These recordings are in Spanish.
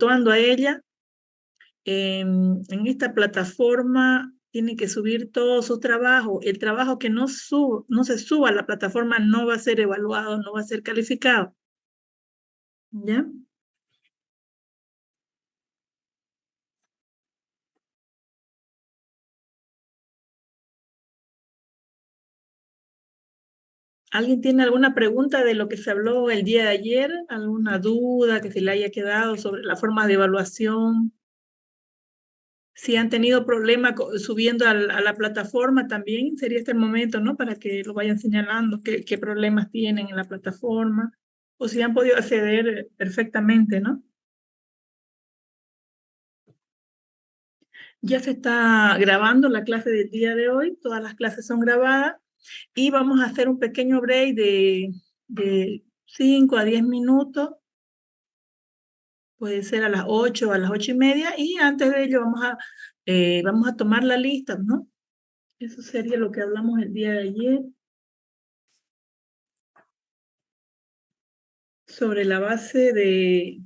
interactuando a ella. En esta plataforma tiene que subir todo su trabajo. El trabajo que no se suba a la plataforma no va a ser evaluado, no va a ser calificado. ¿Ya? ¿Alguien tiene alguna pregunta de lo que se habló el día de ayer? ¿Alguna duda que se le haya quedado sobre la forma de evaluación? Si han tenido problemas subiendo a la plataforma también, sería este el momento, ¿no? Para que lo vayan señalando, qué problemas tienen en la plataforma, o si han podido acceder perfectamente, ¿no? Ya se está grabando la clase del día de hoy, todas las clases son grabadas, y vamos a hacer un pequeño break de 5 a 10 minutos, puede ser a las 8 o a las 8:30, y antes de ello vamos a tomar la lista, ¿no? Eso sería lo que hablamos el día de ayer, sobre la base de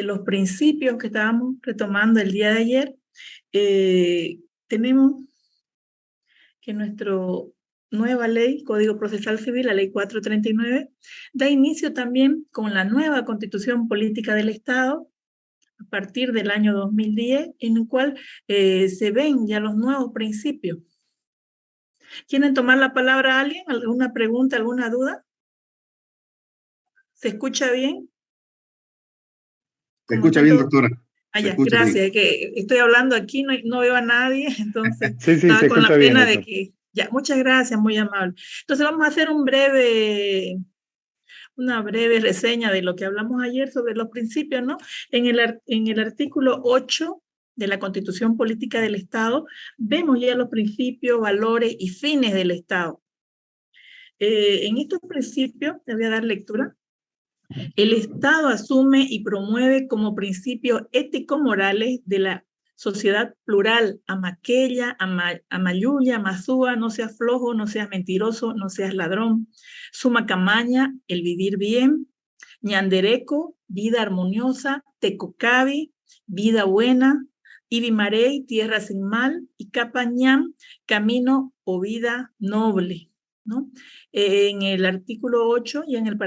los principios que estábamos retomando el día de ayer. Tenemos que nuestra nueva ley, Código Procesal Civil, la ley 439, da inicio también con la nueva Constitución Política del Estado, a partir del año 2010, en el cual se ven ya los nuevos principios. ¿Quieren tomar la palabra alguien? ¿Alguna pregunta, alguna duda? ¿Se escucha bien? Se escucha bien, doctora. Ya, gracias, que estoy hablando aquí, no veo a nadie, entonces sí, estaba se con la escucha bien, pena doctor. de que, ya, muchas gracias, muy amable. Entonces vamos a hacer una breve reseña de lo que hablamos ayer sobre los principios, ¿no? En el artículo 8 de la Constitución Política del Estado, vemos ya los principios, valores y fines del Estado. En estos principios, le voy a dar lectura. El Estado asume y promueve como principios ético-morales de la sociedad plural, amaqueya, amayuya, amazúa, no seas flojo, no seas mentiroso, no seas ladrón, sumacamaña, el vivir bien, ñandereco, vida armoniosa, tecocabi, vida buena, ibimarey, tierra sin mal, y capañán, camino o vida noble, ¿no? En el artículo 8 y en el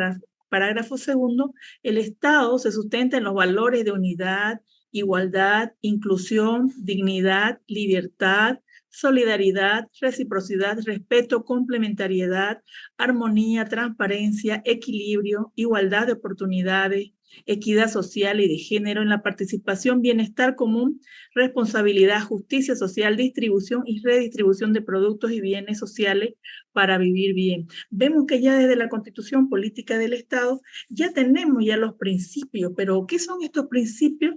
parágrafo segundo, el Estado se sustenta en los valores de unidad, igualdad, inclusión, dignidad, libertad, solidaridad, reciprocidad, respeto, complementariedad, armonía, transparencia, equilibrio, igualdad de oportunidades, equidad social y de género en la participación, bienestar común, responsabilidad, justicia social, distribución y redistribución de productos y bienes sociales para vivir bien. Vemos que ya desde la Constitución Política del Estado ya tenemos ya los principios, pero ¿qué son estos principios?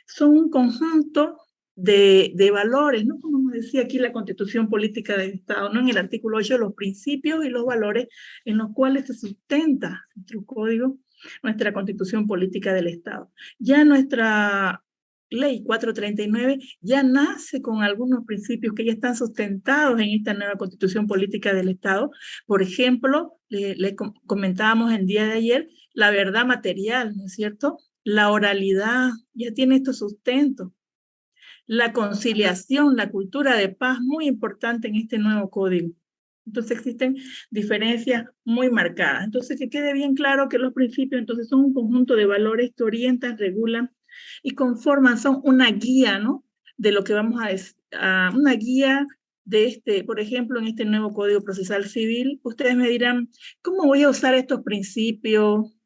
Son un conjunto de valores, ¿no? Como nos decía aquí la Constitución Política del Estado, ¿no? En el artículo 8, los principios y los valores en los cuales se sustenta nuestro código, nuestra Constitución Política del Estado. Ya nuestra ley 439 ya nace con algunos principios que ya están sustentados en esta nueva Constitución Política del Estado. Por ejemplo, le comentábamos el día de ayer, la verdad material, ¿no es cierto? La oralidad ya tiene estos sustentos. La conciliación, la cultura de paz, muy importante en este nuevo código. Entonces existen diferencias muy marcadas. Entonces que quede bien claro que los principios entonces son un conjunto de valores que orientan, regulan y conforman, son una guía, ¿no? De lo que vamos una guía de por ejemplo, en este nuevo Código Procesal Civil. Ustedes me dirán, ¿cómo voy a usar estos principios?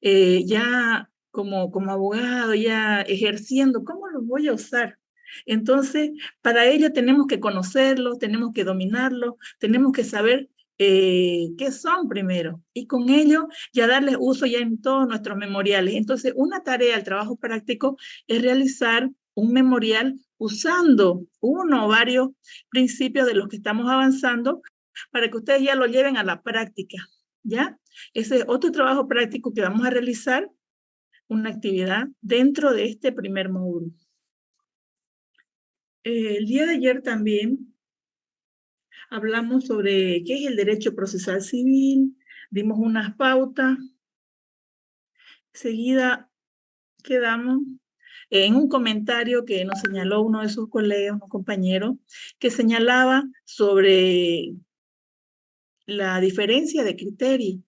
Ya como abogado, ya ejerciendo, ¿cómo los voy a usar? Entonces, para ello tenemos que conocerlos, tenemos que dominarlos, tenemos que saber qué son primero, y con ello ya darles uso ya en todos nuestros memoriales. Entonces, una tarea, el trabajo práctico, es realizar un memorial usando uno o varios principios de los que estamos avanzando para que ustedes ya lo lleven a la práctica, ¿ya? Ese es otro trabajo práctico que vamos a realizar, una actividad dentro de este primer módulo. El día de ayer también hablamos sobre qué es el derecho procesal civil, dimos unas pautas. Seguida quedamos en un comentario que nos señaló uno de sus colegas, un compañero, que señalaba sobre la diferencia de criterio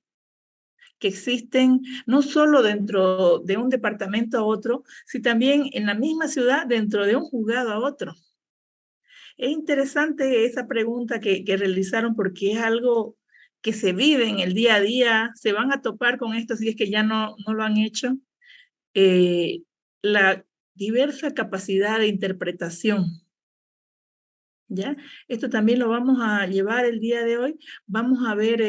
que existen no solo dentro de un departamento a otro, sino también en la misma ciudad dentro de un juzgado a otro. Es interesante esa pregunta que realizaron porque es algo que se vive en el día a día, se van a topar con esto si es que ya no lo han hecho. La diversa capacidad de interpretación, ¿ya? Esto también lo vamos a llevar el día de hoy. Vamos a ver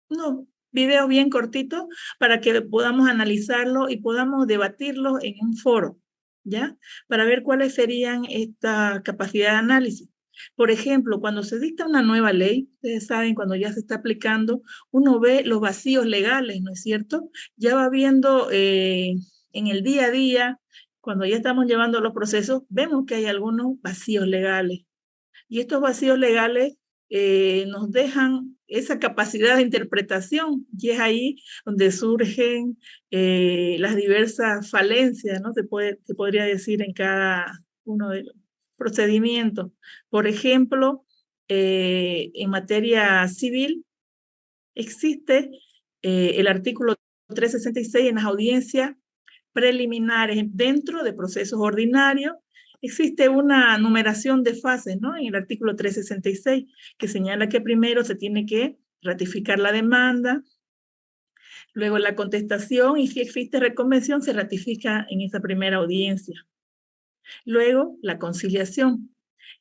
unos videos bien cortitos para que podamos analizarlo y podamos debatirlo en un foro, ¿ya? Para ver cuáles serían esta capacidad de análisis. Por ejemplo, cuando se dicta una nueva ley, ustedes saben, cuando ya se está aplicando, uno ve los vacíos legales, ¿no es cierto? Ya va viendo en el día a día, cuando ya estamos llevando los procesos, vemos que hay algunos vacíos legales. Y estos vacíos legales nos dejan esa capacidad de interpretación, y es ahí donde surgen las diversas falencias, ¿no? Se podría decir en cada uno de los procedimientos. Por ejemplo, en materia civil existe el artículo 366 en las audiencias preliminares dentro de procesos ordinarios. Existe una numeración de fases, ¿no? En el artículo 366, que señala que primero se tiene que ratificar la demanda, luego la contestación, y si existe reconvención, se ratifica en esa primera audiencia. Luego, la conciliación.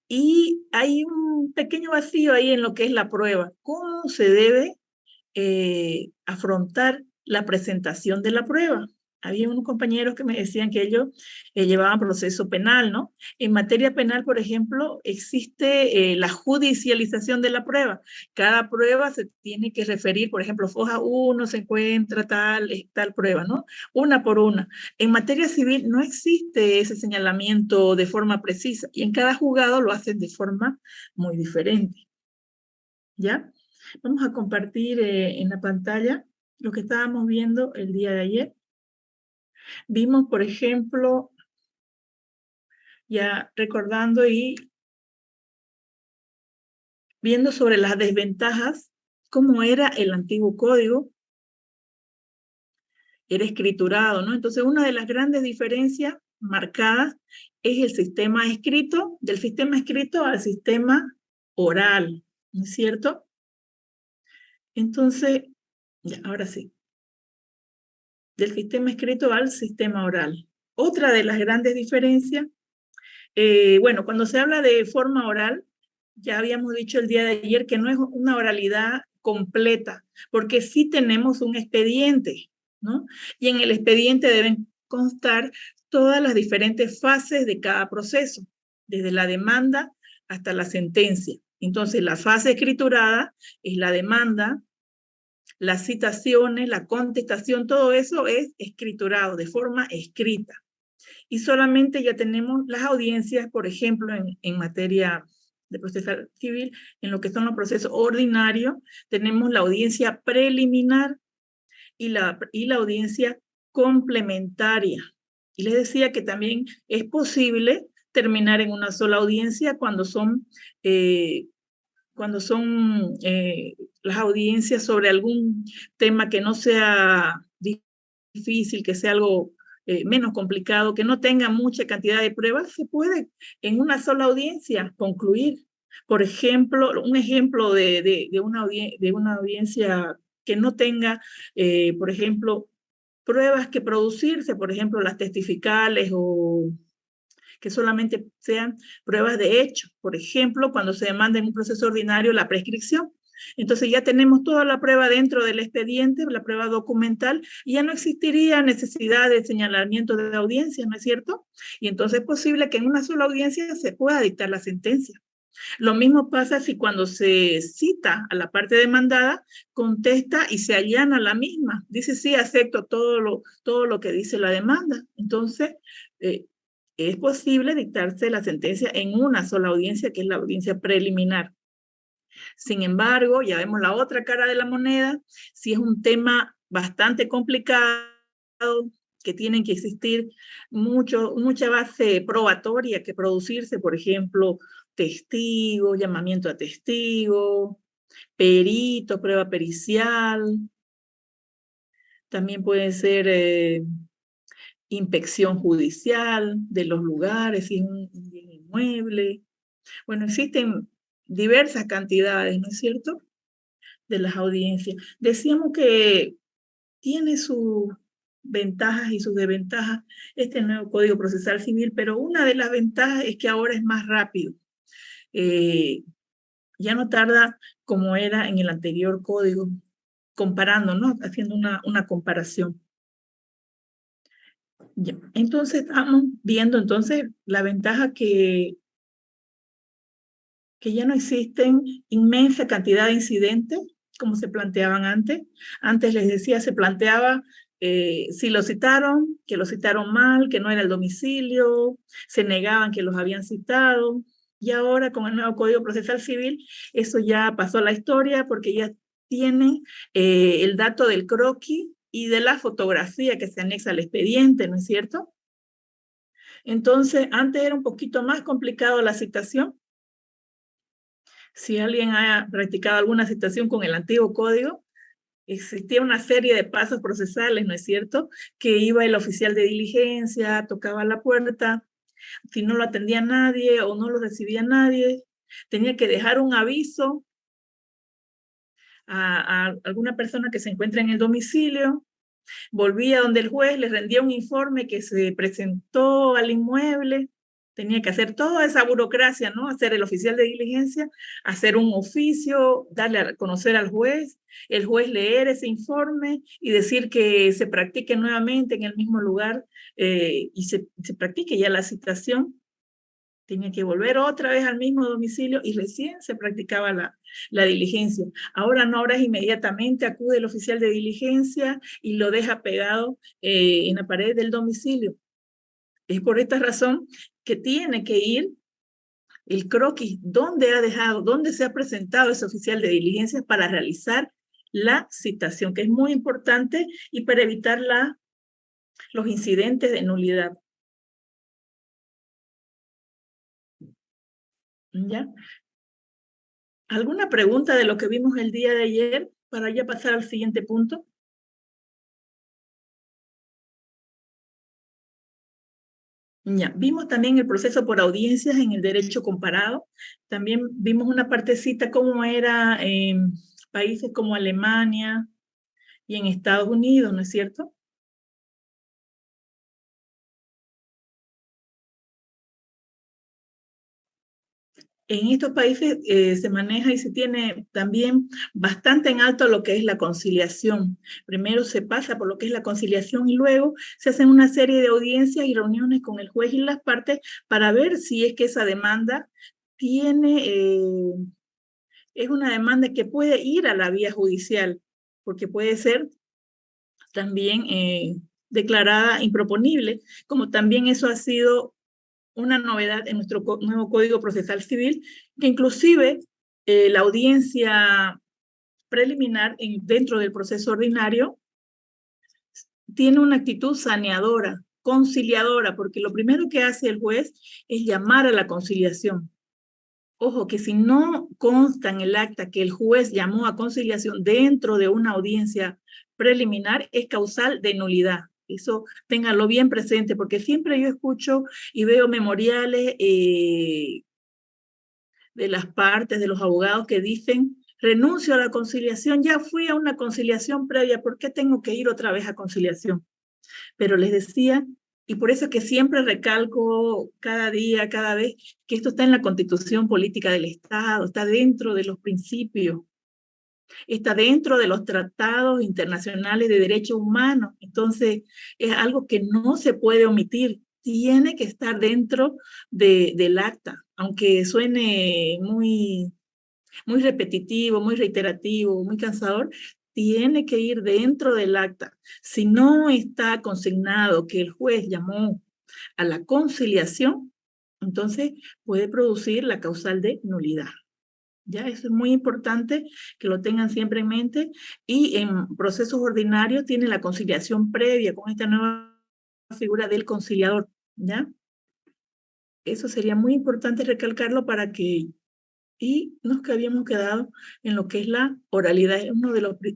Y hay un pequeño vacío ahí en lo que es la prueba. ¿Cómo se debe afrontar la presentación de la prueba? Había unos compañeros que me decían que ellos llevaban proceso penal, ¿no? En materia penal, por ejemplo, existe la judicialización de la prueba. Cada prueba se tiene que referir, por ejemplo, foja 1 se encuentra tal prueba, ¿no? Una por una. En materia civil no existe ese señalamiento de forma precisa y en cada juzgado lo hacen de forma muy diferente. ¿Ya? Vamos a compartir en la pantalla lo que estábamos viendo el día de ayer. Vimos, por ejemplo, ya recordando y viendo sobre las desventajas, cómo era el antiguo código, era escriturado, ¿no? Entonces, una de las grandes diferencias marcadas es el sistema escrito, del sistema escrito al sistema oral, ¿no es cierto? Entonces, ya, ahora sí, del sistema escrito al sistema oral. Otra de las grandes diferencias, bueno, cuando se habla de forma oral, ya habíamos dicho el día de ayer que no es una oralidad completa, porque sí tenemos un expediente, ¿no? Y en el expediente deben constar todas las diferentes fases de cada proceso, desde la demanda hasta la sentencia. Entonces, la fase escriturada es la demanda, las citaciones, la contestación, todo eso es escriturado de forma escrita. Y solamente ya tenemos las audiencias, por ejemplo, en materia de proceso civil, en lo que son los procesos ordinarios, tenemos la audiencia preliminar y la audiencia complementaria. Y les decía que también es posible terminar en una sola audiencia cuando son las audiencias sobre algún tema que no sea difícil, que sea algo menos complicado, que no tenga mucha cantidad de pruebas, se puede en una sola audiencia concluir. Por ejemplo, un ejemplo de una audiencia que no tenga, por ejemplo, pruebas que producirse, por ejemplo, las testificales o que solamente sean pruebas de hecho. Por ejemplo, cuando se demanda en un proceso ordinario la prescripción. Entonces ya tenemos toda la prueba dentro del expediente, la prueba documental, y ya no existiría necesidad de señalamiento de audiencia, ¿no es cierto? Y entonces es posible que en una sola audiencia se pueda dictar la sentencia. Lo mismo pasa si cuando se cita a la parte demandada, contesta y se allana la misma. Dice, sí, acepto todo lo que dice la demanda. Entonces, es posible dictarse la sentencia en una sola audiencia, que es la audiencia preliminar. Sin embargo, ya vemos la otra cara de la moneda. Si es un tema bastante complicado, que tienen que existir mucha base probatoria que producirse, por ejemplo, testigos, llamamiento a testigos, perito, prueba pericial, también puede ser inspección judicial de los lugares, si es un bien inmueble. Bueno, existen diversas cantidades, ¿no es cierto?, de las audiencias. Decíamos que tiene sus ventajas y sus desventajas este nuevo Código Procesal Civil, pero una de las ventajas es que ahora es más rápido. Ya no tarda como era en el anterior código, comparando, ¿no?, haciendo una comparación. Ya. Entonces, estamos viendo entonces la ventaja que ya no existen inmensa cantidad de incidentes como se planteaban antes. Antes les decía, se planteaba si lo citaron, que lo citaron mal, que no era el domicilio, se negaban que los habían citado. Y ahora con el nuevo Código Procesal Civil, eso ya pasó a la historia porque ya tienen el dato del croquis y de la fotografía que se anexa al expediente, ¿no es cierto? Entonces, antes era un poquito más complicado la citación. Si alguien ha practicado alguna citación con el antiguo código, existía una serie de pasos procesales, ¿no es cierto?, que iba el oficial de diligencia, tocaba la puerta, si no lo atendía nadie o no lo recibía nadie, tenía que dejar un aviso a alguna persona que se encuentra en el domicilio, volvía donde el juez, le rendía un informe que se presentó al inmueble, tenía que hacer toda esa burocracia, ¿no?, hacer el oficial de diligencia, hacer un oficio, darle a conocer al juez, el juez leer ese informe y decir que se practique nuevamente en el mismo lugar y se practique ya la citación. Tenía que volver otra vez al mismo domicilio y recién se practicaba la diligencia. Ahora no, ahora es inmediatamente, acude el oficial de diligencia y lo deja pegado en la pared del domicilio. Es por esta razón que tiene que ir el croquis, dónde se ha presentado ese oficial de diligencia para realizar la citación, que es muy importante y para evitar los incidentes de nulidad. ¿Ya? ¿Alguna pregunta de lo que vimos el día de ayer para ya pasar al siguiente punto? Ya, vimos también el proceso por audiencias en el derecho comparado. También vimos una partecita cómo era en países como Alemania y en Estados Unidos, ¿no es cierto? En estos países se maneja y se tiene también bastante en alto lo que es la conciliación. Primero se pasa por lo que es la conciliación y luego se hacen una serie de audiencias y reuniones con el juez y las partes para ver si es que esa demanda es una demanda que puede ir a la vía judicial, porque puede ser también declarada improponible, como también eso ha sido una novedad en nuestro nuevo Código Procesal Civil, que inclusive la audiencia preliminar dentro del proceso ordinario tiene una actitud saneadora, conciliadora, porque lo primero que hace el juez es llamar a la conciliación. Ojo, que si no consta en el acta que el juez llamó a conciliación dentro de una audiencia preliminar, es causal de nulidad. Eso ténganlo bien presente, porque siempre yo escucho y veo memoriales de las partes, de los abogados que dicen, renuncio a la conciliación, ya fui a una conciliación previa, ¿por qué tengo que ir otra vez a conciliación? Pero les decía, y por eso es que siempre recalco cada día, cada vez, que esto está en la Constitución Política del Estado, está dentro de los principios, está dentro de los tratados internacionales de derechos humanos. Entonces, es algo que no se puede omitir, tiene que estar dentro del acta, aunque suene muy repetitivo, muy reiterativo, muy cansador, tiene que ir dentro del acta. Si no está consignado que el juez llamó a la conciliación, entonces puede producir la causal de nulidad. Ya, eso es muy importante que lo tengan siempre en mente. Y en procesos ordinarios tiene la conciliación previa con esta nueva figura del conciliador, ¿ya? Eso sería muy importante recalcarlo para que... Y nos que habíamos quedado en lo que es la oralidad, es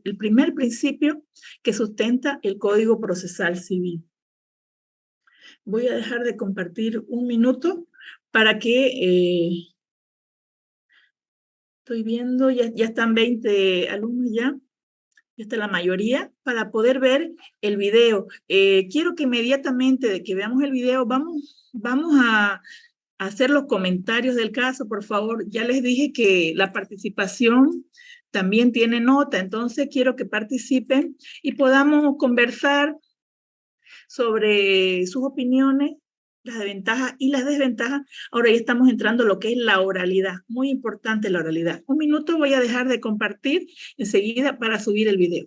el primer principio que sustenta el Código Procesal Civil. Voy a dejar de compartir un minuto para que... estoy viendo, ya están 20 alumnos ya está la mayoría, para poder ver el video. Quiero que inmediatamente de que veamos el video, vamos a hacer los comentarios del caso, por favor. Ya les dije que la participación también tiene nota, entonces quiero que participen y podamos conversar sobre sus opiniones, las ventajas y las desventajas. Ahora ya estamos entrando a lo que es la oralidad, muy importante la oralidad. Un minuto voy a dejar de compartir enseguida para subir el video.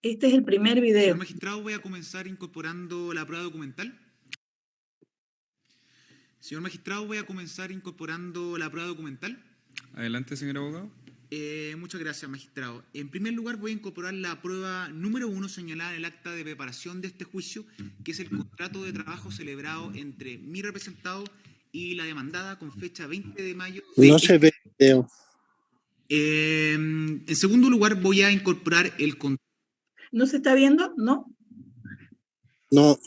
Este es el primer video. Señor magistrado, voy a comenzar incorporando la prueba documental. Señor magistrado, voy a comenzar incorporando la prueba documental. Adelante, señor abogado. Muchas gracias, magistrado. En primer lugar, voy a incorporar la prueba número 1 señalada en el acta de preparación de este juicio, que es el contrato de trabajo celebrado entre mi representado y la demandada con fecha 20 de mayo. No se ve el video. En segundo lugar, voy a incorporar el contrato. ¿No se está viendo? ¿No? No.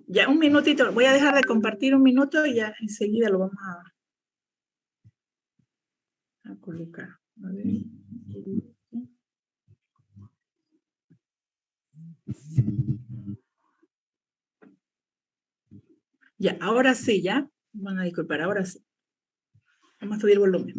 Ya, un minutito. Voy a dejar de compartir un minuto y ya enseguida lo vamos a colocar. A ver. Ya, ahora sí, ya. Van a disculpar, ahora sí. Vamos a subir el volumen.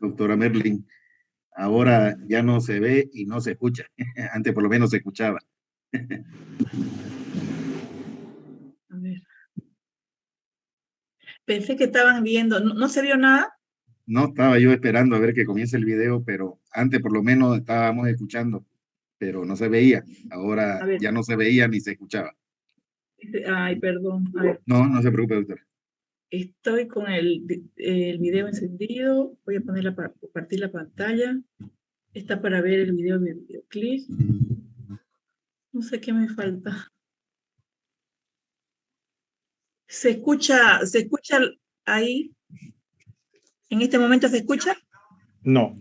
Doctora Merlin, ahora ya no se ve y no se escucha. Antes por lo menos se escuchaba. A ver. Pensé que estaban viendo. ¿No se vio nada? No, estaba yo esperando a ver que comience el video, pero antes por lo menos estábamos escuchando, pero no se veía. Ahora ya no se veía ni se escuchaba. Ay, perdón. A ver. No, no se preocupe, doctora. Estoy con el video encendido. Voy a ponerla para compartir la pantalla. Está para ver el video de videoclip. No sé qué me falta. ¿Se escucha ahí? ¿En este momento se escucha? No.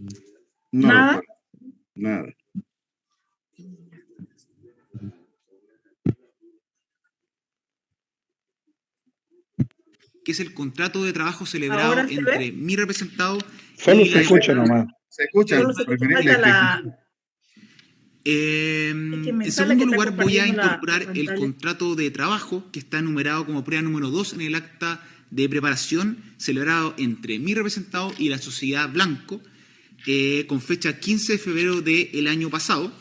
No, ¿Nada? doctora, nada. Que es el contrato de trabajo celebrado ¿Ahora se ve? entre mi representado Solo y se la escucha diputada. nomás. Se escucha, Solo se escucha, preferible falta que la... Es que me En sale que segundo está lugar, voy a compartiendo la incorporar el pantalla. contrato de trabajo que está enumerado como prueba número 2 en el acta de preparación celebrado entre mi representado y la sociedad Blanco, con fecha 15 de febrero del año pasado.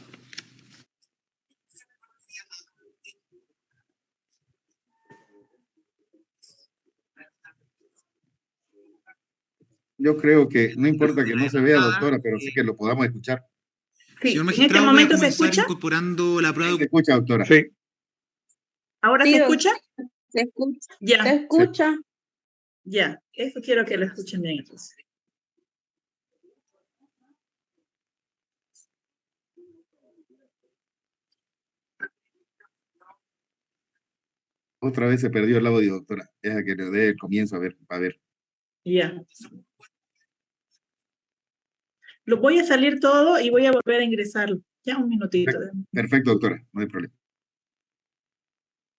Yo creo que no importa que no se vea, Ah, doctora, pero sí que lo podamos escuchar. Sí, Señor ¿en este magistrado, voy a momento se comenzar escucha? incorporando la prueba Se de... escucha, doctora. Sí. ¿Ahora Sí, se escucha? se escucha. Se Ya, escucha. ya. Eso quiero que lo escuchen bien entonces. Otra vez se perdió el audio, doctora. Deja que le dé el comienzo a ver. Ya. Lo voy a salir todo y voy a volver a ingresarlo. Ya un minutito. Perfecto, doctora, no hay problema.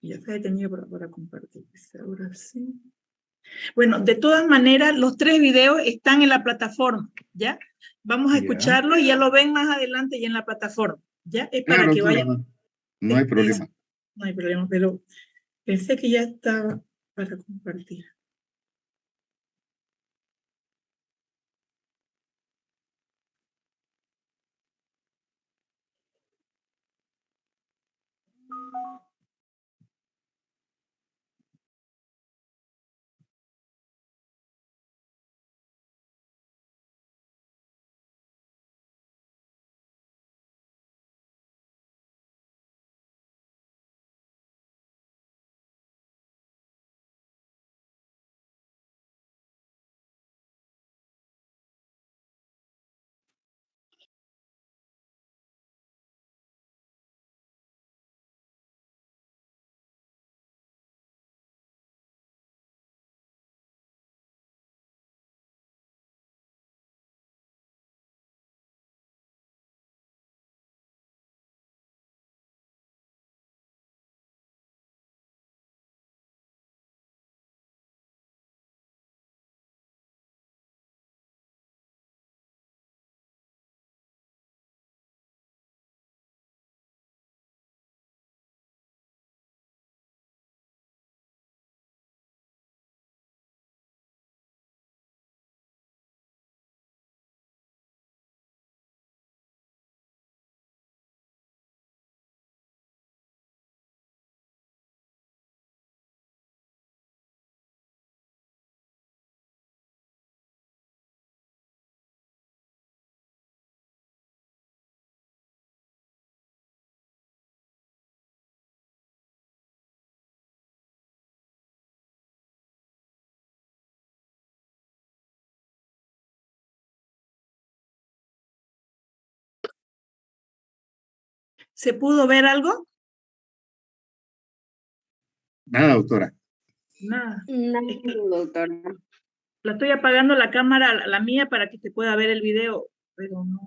Ya se ha detenido para compartir. Ahora sí. Bueno, de todas maneras, los 3 videos están en la plataforma, ¿ya? Vamos a Ya. escucharlo y ya lo ven más adelante y en la plataforma, ¿ya? Es para Claro, que doctora, vayan. no hay problema. No hay problema, pero pensé que ya estaba para compartir. ¿Se pudo ver algo? Nada, doctora. Nada. No, Es que doctora. la estoy apagando la cámara, la mía, para que se pueda ver el video, pero no.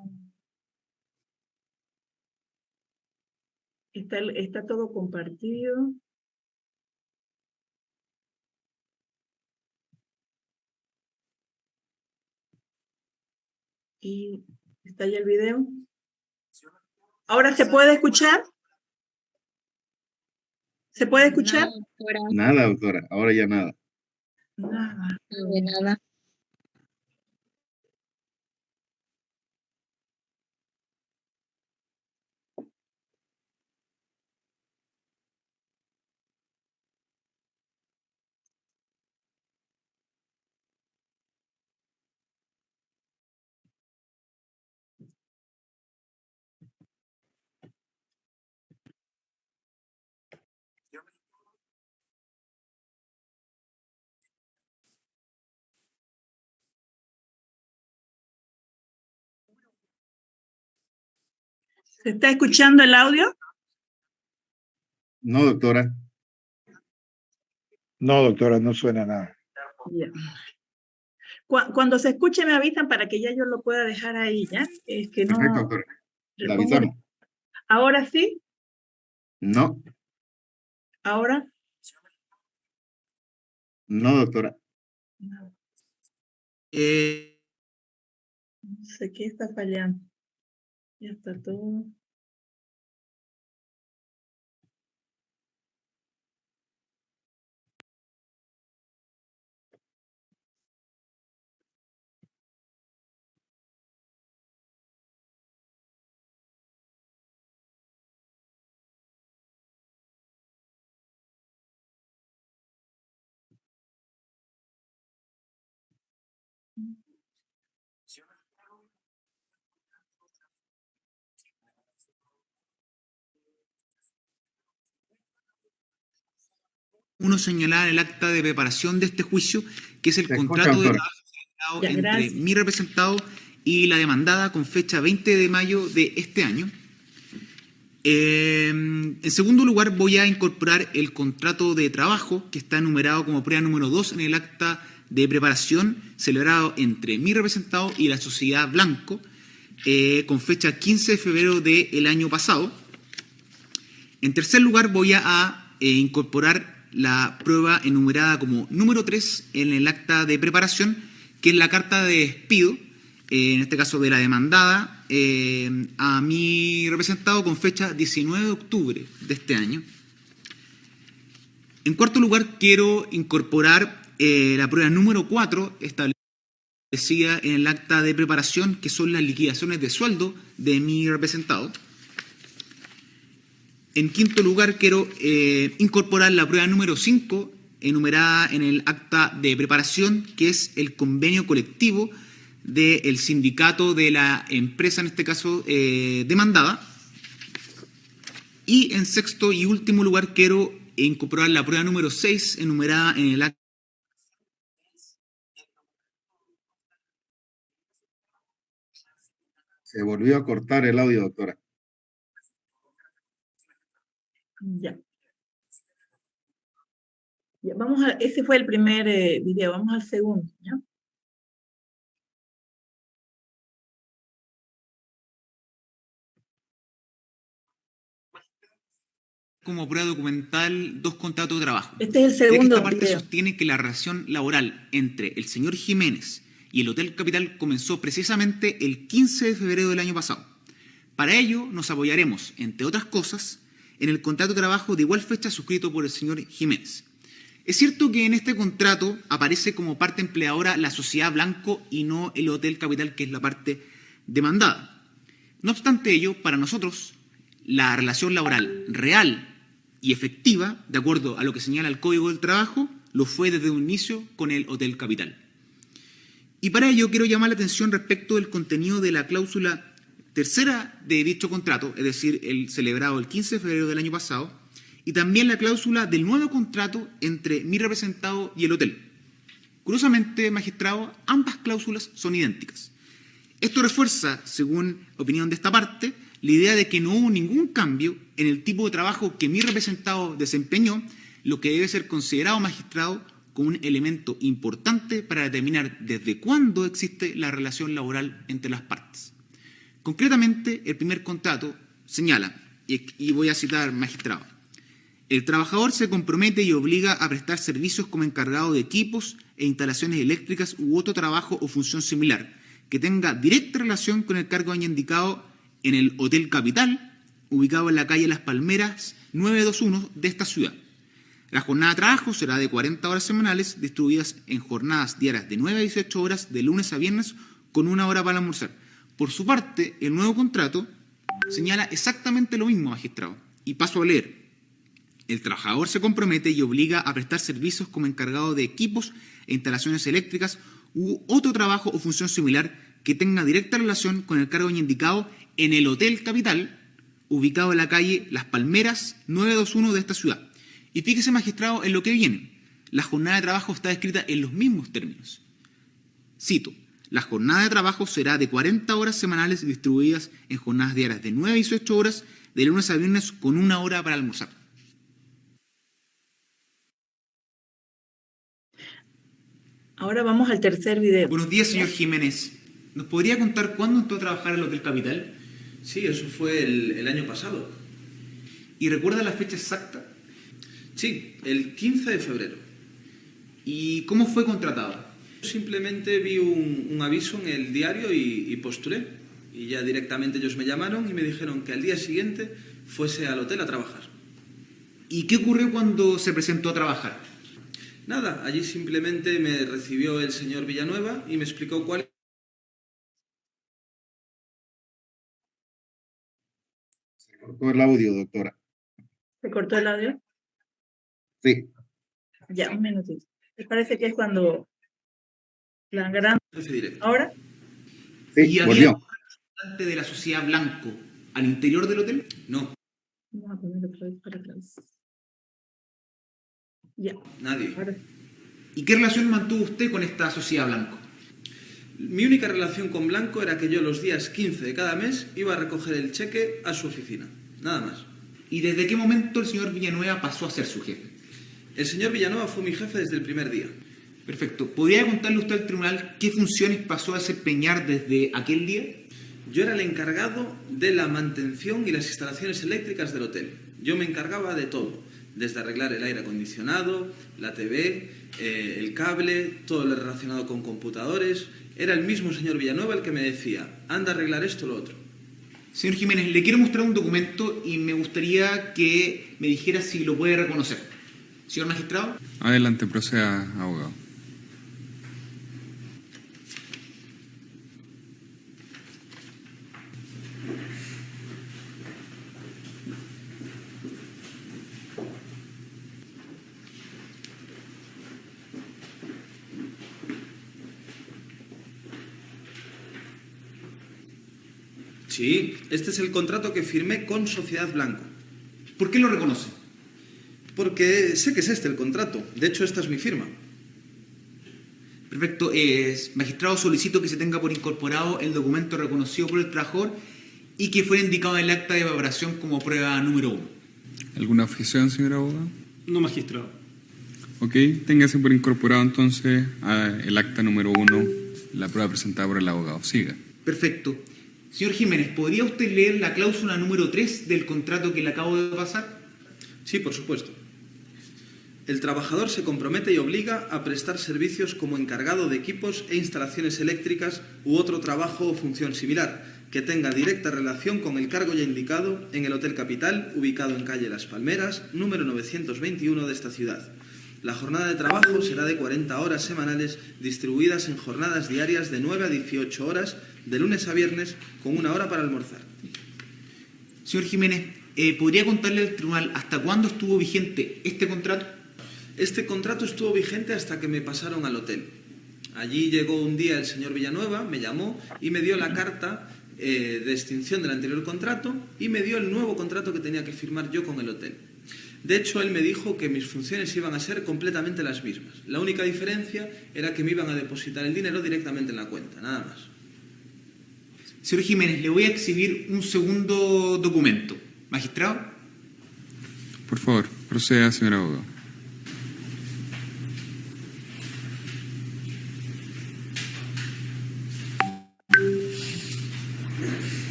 Está todo compartido. Y está ya el video. ¿Ahora se puede escuchar? ¿Se puede escuchar? No, doctora, Nada, doctora. Ahora ya nada. Nada. no de nada. ¿Se está escuchando el audio? No, doctora. No, doctora, no suena nada. Ya. Cuando se escuche me avisan para que ya yo lo pueda dejar ahí, ¿ya? Es que no... Perfecto, doctora. le La pongo- avisamos. ¿Ahora sí? No, ¿Ahora? no, doctora. No Eh, sé qué está fallando. Ya está todo. uno señalaba en el acta de preparación de este juicio, que es el Se escucha, contrato de doctora. trabajo celebrado Ya, entre gracias. mi representado y la demandada con fecha 20 de mayo de este año. En segundo lugar, voy a incorporar el contrato de trabajo que está enumerado como prueba número 2 en el acta de preparación celebrado entre mi representado y la sociedad Blanco con fecha 15 de febrero del año pasado. En tercer lugar, voy a incorporar la prueba enumerada como número 3 en el acta de preparación, que es la carta de despido, en este caso de la demandada, a mi representado con fecha 19 de octubre de este año. En cuarto lugar, quiero incorporar la prueba número 4 establecida en el acta de preparación, que son las liquidaciones de sueldo de mi representado. En quinto lugar, quiero incorporar la prueba número 5, enumerada en el acta de preparación, que es el convenio colectivo del sindicato de la empresa, en este caso demandada. Y en sexto y último lugar, quiero incorporar la prueba número 6, enumerada en el acta. Se volvió a cortar el audio, doctora. Ya. Ya, vamos a, ese fue el primer video, vamos al segundo, ¿ya? Como prueba documental 2 contratos de trabajo. Este es el Ya que segundo esta parte video. sostiene que la relación laboral entre el señor Jiménez y el Hotel Capital comenzó precisamente el 15 de febrero del año pasado. Para ello nos apoyaremos, entre otras cosas, en el contrato de trabajo de igual fecha suscrito por el señor Jiménez. Es cierto que en este contrato aparece como parte empleadora la sociedad Blanco y no el Hotel Capital, que es la parte demandada. No obstante ello, para nosotros, la relación laboral real y efectiva, de acuerdo a lo que señala el Código del Trabajo, lo fue desde un inicio con el Hotel Capital. Y para ello quiero llamar la atención respecto del contenido de la cláusula tercera de dicho contrato, es decir, el celebrado el 15 de febrero del año pasado, y también la cláusula del nuevo contrato entre mi representado y el hotel. Curiosamente, magistrado, ambas cláusulas son idénticas. Esto refuerza, según opinión de esta parte, la idea de que no hubo ningún cambio en el tipo de trabajo que mi representado desempeñó, lo que debe ser considerado, magistrado, como un elemento importante para determinar desde cuándo existe la relación laboral entre las partes. Concretamente, el primer contrato señala, y voy a citar, magistrado, el trabajador se compromete y obliga a prestar servicios como encargado de equipos e instalaciones eléctricas u otro trabajo o función similar que tenga directa relación con el cargo indicado en el Hotel Capital, ubicado en la calle Las Palmeras 921 de esta ciudad. La jornada de trabajo será de 40 horas semanales, distribuidas en jornadas diarias de 9 a 18 horas, de lunes a viernes, con 1 hora para almorzar. Por su parte, el nuevo contrato señala exactamente lo mismo, magistrado. Y paso a leer. El trabajador se compromete y obliga a prestar servicios como encargado de equipos e instalaciones eléctricas u otro trabajo o función similar que tenga directa relación con el cargo indicado en el Hotel Capital, ubicado en la calle Las Palmeras 921 de esta ciudad. Y fíjese, magistrado, en lo que viene. La jornada de trabajo está descrita en los mismos términos. Cito, La jornada de trabajo será de 40 horas semanales distribuidas en jornadas diarias de 9 a 18 horas, de lunes a viernes, con 1 hora para almorzar. Ahora vamos al tercer video. Buenos días, señor Jiménez. ¿Nos podría contar cuándo entró a trabajar en el Hotel Capital? Sí, eso fue el año pasado. ¿Y recuerda la fecha exacta? Sí, el 15 de febrero. ¿Y cómo fue contratado? Simplemente vi un aviso en el diario y postulé. Y ya directamente ellos me llamaron y me dijeron que al día siguiente fuese al hotel a trabajar. ¿Y qué ocurrió cuando se presentó a trabajar? Nada, allí simplemente me recibió el señor Villanueva y me explicó cuál. Se cortó el audio, doctora. ¿Se cortó el audio? Sí. Ya, un minutito. Me parece que es cuando la gran... Jefe directo. ¿Ahora? Sí, ¿Y había volvió. algún representante de la sociedad Blanco al interior del hotel? No, Vamos a poner otra vez para atrás. Ya, nadie. ahora. ¿Y qué relación mantuvo usted con esta sociedad Blanco? Mi única relación con Blanco era que yo los días 15 de cada mes iba a recoger el cheque a su oficina. Nada más. ¿Y desde qué momento el señor Villanueva pasó a ser su jefe? El señor Villanueva fue mi jefe desde el primer día. Perfecto. ¿Podría contarle usted al tribunal qué funciones pasó a desempeñar desde aquel día? Yo era el encargado de la mantención y las instalaciones eléctricas del hotel. Yo me encargaba de todo, desde arreglar el aire acondicionado, la TV, el cable, todo lo relacionado con computadores. Era el mismo señor Villanueva el que me decía, anda a arreglar esto o lo otro. Señor Jiménez, le quiero mostrar un documento y me gustaría que me dijera si lo puede reconocer. Señor magistrado. Adelante, proceda, abogado. Sí, este es el contrato que firmé con Sociedad Blanco. ¿Por qué lo reconoce? Porque sé que es este el contrato. De hecho, esta es mi firma. Perfecto. Magistrado, solicito que se tenga por incorporado el documento reconocido por el trabajador y que fuera indicado en el acta de preparación como prueba número 1. ¿Alguna objeción, señor abogado? No, magistrado. Ok, téngase por incorporado entonces el acta número 1, la prueba presentada por el abogado. Siga. Perfecto. Señor Jiménez, ¿podría usted leer la cláusula número 3 del contrato que le acabo de pasar? Sí, por supuesto. El trabajador se compromete y obliga a prestar servicios como encargado de equipos e instalaciones eléctricas u otro trabajo o función similar que tenga directa relación con el cargo ya indicado en el Hotel Capital, ubicado en calle Las Palmeras, número 921 de esta ciudad. La jornada de trabajo será de 40 horas semanales distribuidas en jornadas diarias de 9 a 18 horas, de lunes a viernes, con 1 hora para almorzar. Señor Jiménez, ¿podría contarle al tribunal hasta cuándo estuvo vigente este contrato? Este contrato estuvo vigente hasta que me pasaron al hotel. Allí llegó un día el señor Villanueva, me llamó y me dio la carta de extinción del anterior contrato y me dio el nuevo contrato que tenía que firmar yo con el hotel. De hecho, él me dijo que mis funciones iban a ser completamente las mismas. La única diferencia era que me iban a depositar el dinero directamente en la cuenta, nada más. Señor Jiménez, le voy a exhibir un segundo documento. Magistrado. Por favor, proceda, señor abogado.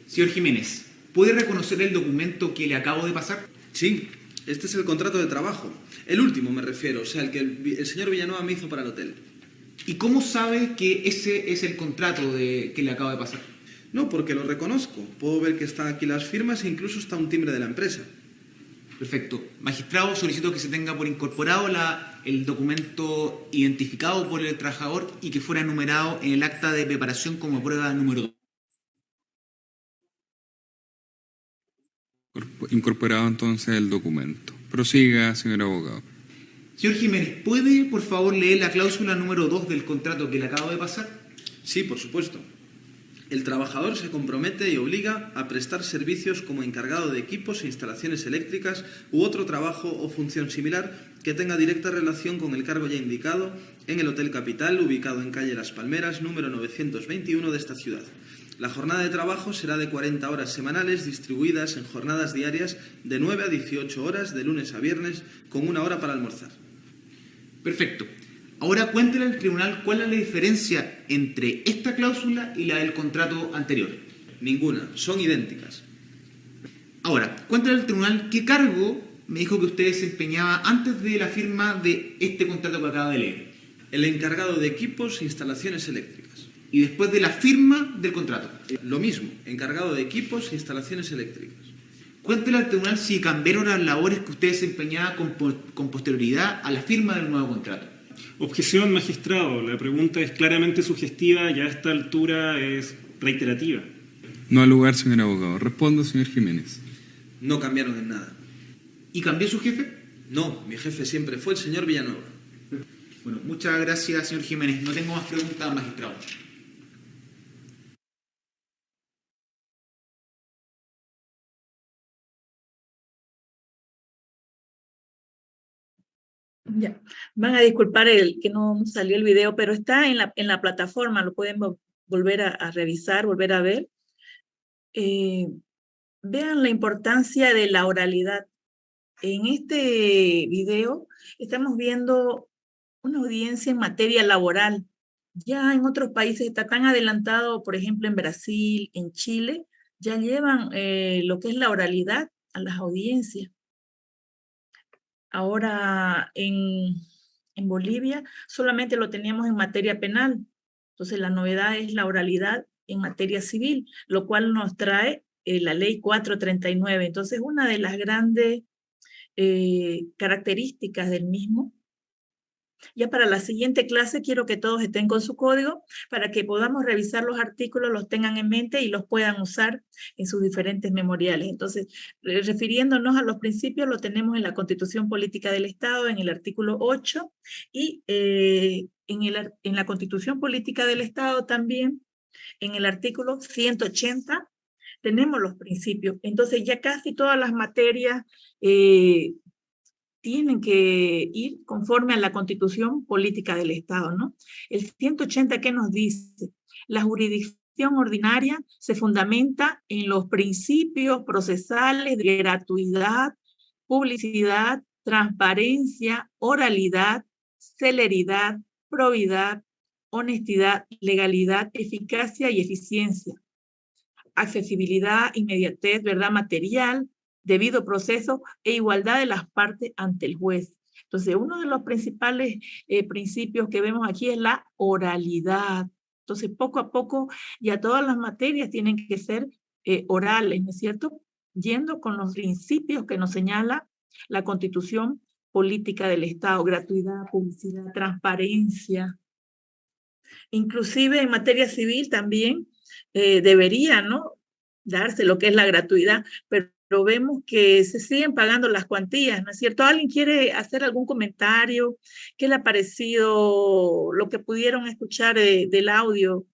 Señor Jiménez, ¿puede reconocer el documento que le acabo de pasar? Sí, este es el contrato de trabajo. El último me refiero, o sea, el que el señor Villanueva me hizo para el hotel. ¿Y cómo sabe que ese es el contrato que le acabo de pasar? No, porque lo reconozco. Puedo ver que están aquí las firmas e incluso está un timbre de la empresa. Perfecto. Magistrado, solicito que se tenga por incorporado el documento identificado por el trabajador y que fuera numerado en el acta de preparación como prueba número 2. Incorporado entonces el documento. Prosiga, señor abogado. Señor Jiménez, ¿puede por favor leer la cláusula número 2 del contrato que le acabo de pasar? Sí, por supuesto. El trabajador se compromete y obliga a prestar servicios como encargado de equipos e instalaciones eléctricas u otro trabajo o función similar que tenga directa relación con el cargo ya indicado en el Hotel Capital, ubicado en calle Las Palmeras, número 921 de esta ciudad. La jornada de trabajo será de 40 horas semanales distribuidas en jornadas diarias de 9 a 18 horas de lunes a viernes, con 1 hora para almorzar. Perfecto. Ahora cuéntele al tribunal cuál es la diferencia entre esta cláusula y la del contrato anterior. Ninguna, son idénticas. Ahora, cuéntale al tribunal qué cargo me dijo que usted desempeñaba antes de la firma de este contrato que acaba de leer. El encargado de equipos e instalaciones eléctricas. Y después de la firma del contrato. Lo mismo, encargado de equipos e instalaciones eléctricas. Cuéntele al tribunal si cambiaron las labores que usted desempeñaba con posterioridad a la firma del nuevo contrato. Objeción, magistrado. La pregunta es claramente sugestiva y a esta altura es reiterativa. No al lugar, señor abogado. Responda, señor Jiménez. No cambiaron en nada. ¿Y cambió su jefe? No, mi jefe siempre fue el señor Villanueva. Bueno, muchas gracias, señor Jiménez. No tengo más preguntas, magistrado. Ya. Van a disculpar el que no salió el video, pero está en la plataforma, lo pueden volver a revisar, volver a ver. Vean la importancia de la oralidad. En este video estamos viendo una audiencia en materia laboral. Ya en otros países está tan adelantado, por ejemplo en Brasil, en Chile, ya llevan lo que es la oralidad a las audiencias. Ahora en Bolivia solamente lo teníamos en materia penal. Entonces la novedad es la oralidad en materia civil, lo cual nos trae la ley 439. Entonces una de las grandes características del mismo. Ya para la siguiente clase quiero que todos estén con su código para que podamos revisar los artículos, los tengan en mente y los puedan usar en sus diferentes memoriales. Entonces, refiriéndonos a los principios, lo tenemos en la Constitución Política del Estado, en el artículo 8, y en la Constitución Política del Estado también, en el artículo 180, tenemos los principios. Entonces, ya casi todas las materias tienen que ir conforme a la Constitución Política del Estado, ¿no? El 180, ¿qué nos dice? La jurisdicción ordinaria se fundamenta en los principios procesales de gratuidad, publicidad, transparencia, oralidad, celeridad, probidad, honestidad, legalidad, eficacia y eficiencia, accesibilidad, inmediatez, verdad material, debido proceso e igualdad de las partes ante el juez. Entonces, uno de los principales principios que vemos aquí es la oralidad. Entonces, poco a poco, ya todas las materias tienen que ser orales, ¿no es cierto? Yendo con los principios que nos señala la Constitución Política del Estado: gratuidad, publicidad, transparencia. Inclusive en materia civil también debería, ¿no?, darse lo que es la gratuidad, pero vemos que se siguen pagando las cuantías, ¿no es cierto? ¿Alguien quiere hacer algún comentario? ¿Qué le ha parecido lo que pudieron escuchar del audio,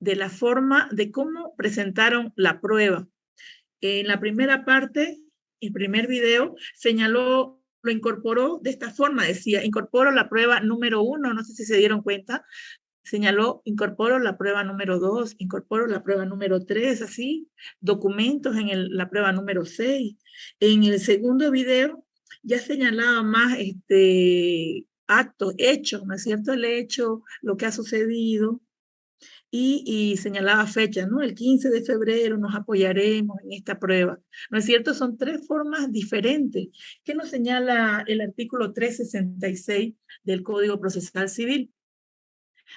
de la forma de cómo presentaron la prueba? En la primera parte, el primer video, señaló, lo incorporó de esta forma, decía: incorporo la prueba número 1, no sé si se dieron cuenta, señaló: incorporo la prueba número 2, incorporo la prueba número 3, así, documentos en la prueba número 6. En el segundo video ya señalaba más actos, hechos, ¿no es cierto? El hecho, lo que ha sucedido, y señalaba fechas, ¿no? El 15 de febrero nos apoyaremos en esta prueba, ¿no es cierto? Son tres formas diferentes. ¿Qué nos señala el artículo 366 del Código Procesal Civil?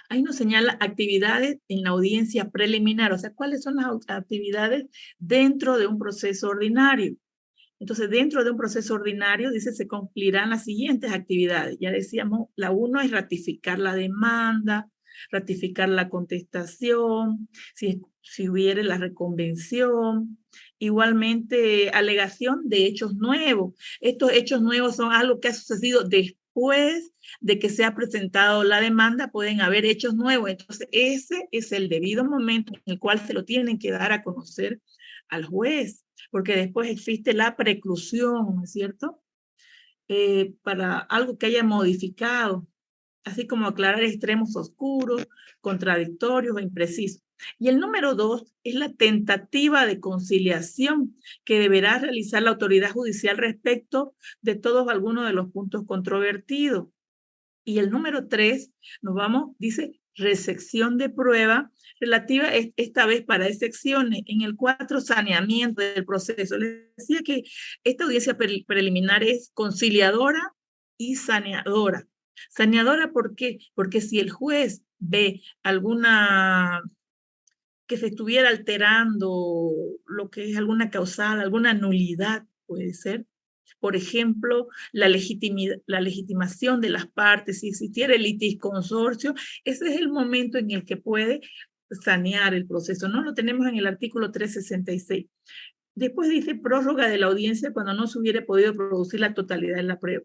Ahí nos señala actividades en la audiencia preliminar, o sea, cuáles son las actividades dentro de un proceso ordinario. Entonces, dentro de un proceso ordinario, dice, se cumplirán las siguientes actividades. Ya decíamos, la 1 es ratificar la demanda, ratificar la contestación, si hubiere la reconvención. Igualmente, alegación de hechos nuevos. Estos hechos nuevos son algo que ha sucedido después después de que se ha presentado la demanda pueden haber hechos nuevos. Entonces, ese es el debido momento en el cual se lo tienen que dar a conocer al juez, porque después existe la preclusión, ¿no es cierto? Para algo que haya modificado, así como aclarar extremos oscuros, contradictorios o imprecisos. Y el número 2 es la tentativa de conciliación que deberá realizar la autoridad judicial respecto de todos algunos de los puntos controvertidos. Y el número 3, dice recepción de prueba relativa esta vez para excepciones. En el 4, saneamiento del proceso. Les decía que esta audiencia preliminar es conciliadora y saneadora. Saneadora, ¿por qué? Porque si el juez ve que se estuviera alterando lo que es alguna causal, alguna nulidad, puede ser, por ejemplo, la legitimación de las partes, si existiera el litisconsorcio, ese es el momento en el que puede sanear el proceso. No lo tenemos en el artículo 366. Después dice prórroga de la audiencia cuando no se hubiera podido producir la totalidad de la prueba,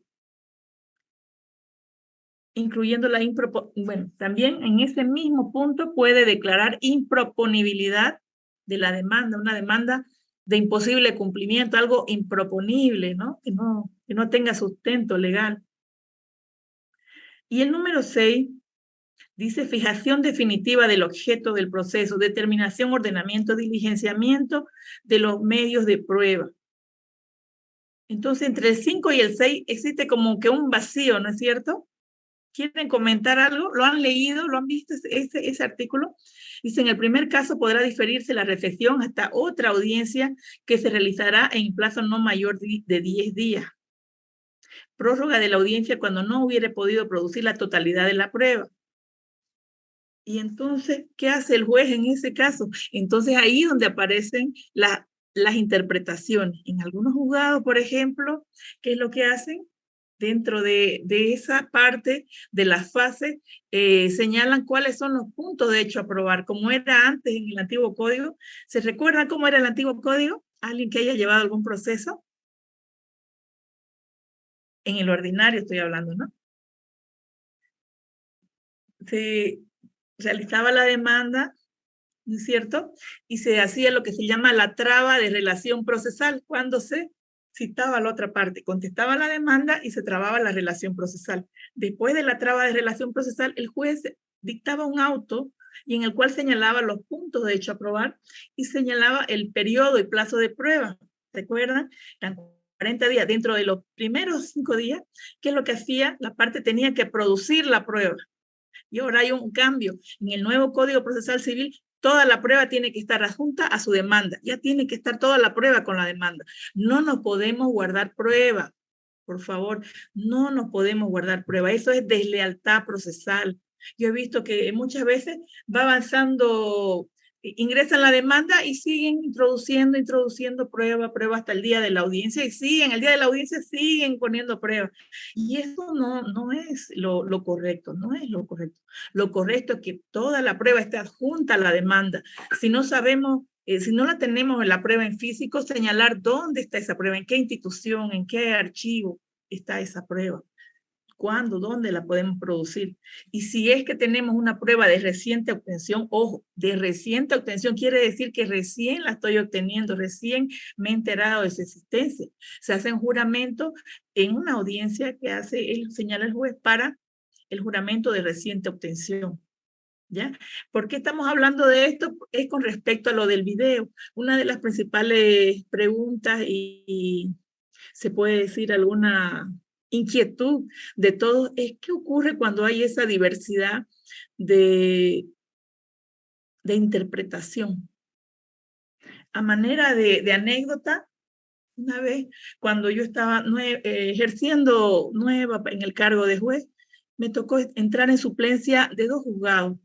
incluyendo la bueno, también en ese mismo punto puede declarar improponibilidad de la demanda, una demanda de imposible cumplimiento, algo improponible, ¿no? Que no tenga sustento legal. Y el número 6 dice fijación definitiva del objeto del proceso, determinación, ordenamiento, diligenciamiento de los medios de prueba. Entonces, entre el 5 y el 6 existe como que un vacío, ¿no es cierto? ¿Quieren comentar algo? ¿Lo han leído? ¿Lo han visto ese artículo? Dice, en el primer caso podrá diferirse la recepción hasta otra audiencia que se realizará en plazo no mayor de 10 días. Prórroga de la audiencia cuando no hubiere podido producir la totalidad de la prueba. Y entonces, ¿qué hace el juez en ese caso? Entonces, ahí donde aparecen las interpretaciones. En algunos juzgados, por ejemplo, ¿qué es lo que hacen? Dentro de esa parte de las fases, señalan cuáles son los puntos de hecho a aprobar, como era antes en el antiguo código. ¿Se recuerda cómo era el antiguo código? ¿Alguien que haya llevado algún proceso? En el ordinario estoy hablando, ¿no? Se realizaba la demanda, ¿no es cierto? Y se hacía lo que se llama la traba de relación procesal, cuando se citaba a la otra parte, contestaba la demanda y se trababa la relación procesal. Después de la traba de relación procesal, el juez dictaba un auto y en el cual señalaba los puntos de hecho a aprobar y señalaba el periodo y plazo de prueba. ¿Recuerdan? Eran 40 días. Dentro de los primeros 5 días, ¿qué es lo que hacía? La parte tenía que producir la prueba. Y ahora hay un cambio. En el nuevo Código Procesal Civil, toda la prueba tiene que estar adjunta a su demanda. Ya tiene que estar toda la prueba con la demanda. No nos podemos guardar prueba. Por favor, no nos podemos guardar prueba. Eso es deslealtad procesal. Yo he visto que muchas veces va avanzando, ingresan la demanda y siguen introduciendo prueba hasta el día de la audiencia y siguen, el día de la audiencia siguen poniendo pruebas. Y eso no es lo correcto, no es lo correcto. Lo correcto es que toda la prueba esté adjunta a la demanda. Si no sabemos, si no la tenemos en la prueba en físico, señalar dónde está esa prueba, en qué institución, en qué archivo está esa prueba. ¿Cuándo? ¿Dónde la podemos producir? Y si es que tenemos una prueba de reciente obtención, ojo, de reciente obtención quiere decir que recién la estoy obteniendo, recién me he enterado de su existencia. Se hace un juramento en una audiencia que señala el juez para el juramento de reciente obtención. ¿Ya? ¿Por qué estamos hablando de esto? Es con respecto a lo del video. Una de las principales preguntas y se puede decir alguna inquietud de todos es qué ocurre cuando hay esa diversidad de interpretación. A manera de anécdota, una vez cuando yo estaba ejerciendo nueva en el cargo de juez, me tocó entrar en suplencia de 2 juzgados.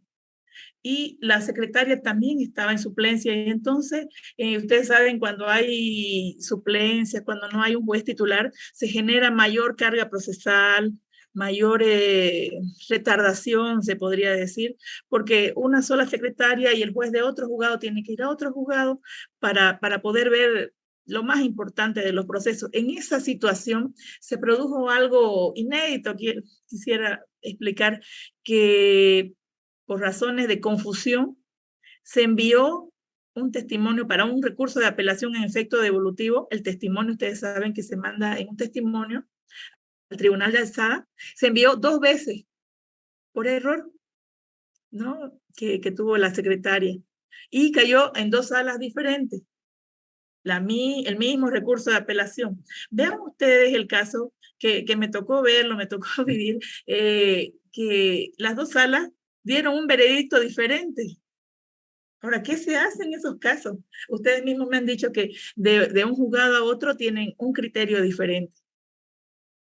Y la secretaria también estaba en suplencia. Y entonces, ustedes saben, cuando hay suplencia, cuando no hay un juez titular, se genera mayor carga procesal, mayor retardación, se podría decir, porque una sola secretaria y el juez de otro juzgado tiene que ir a otro juzgado para poder ver lo más importante de los procesos. En esa situación se produjo algo inédito, quisiera explicar, que por razones de confusión se envió un testimonio para un recurso de apelación en efecto devolutivo. El testimonio, ustedes saben que se manda en un testimonio al Tribunal de Alzada, se envió 2 veces por error, ¿no? que tuvo la secretaria, y cayó en 2 salas diferentes. El mismo recurso de apelación. Vean ustedes el caso que me tocó verlo, me tocó vivir, que las 2 salas dieron un veredicto diferente. Ahora, ¿qué se hace en esos casos? Ustedes mismos me han dicho que de un juzgado a otro tienen un criterio diferente.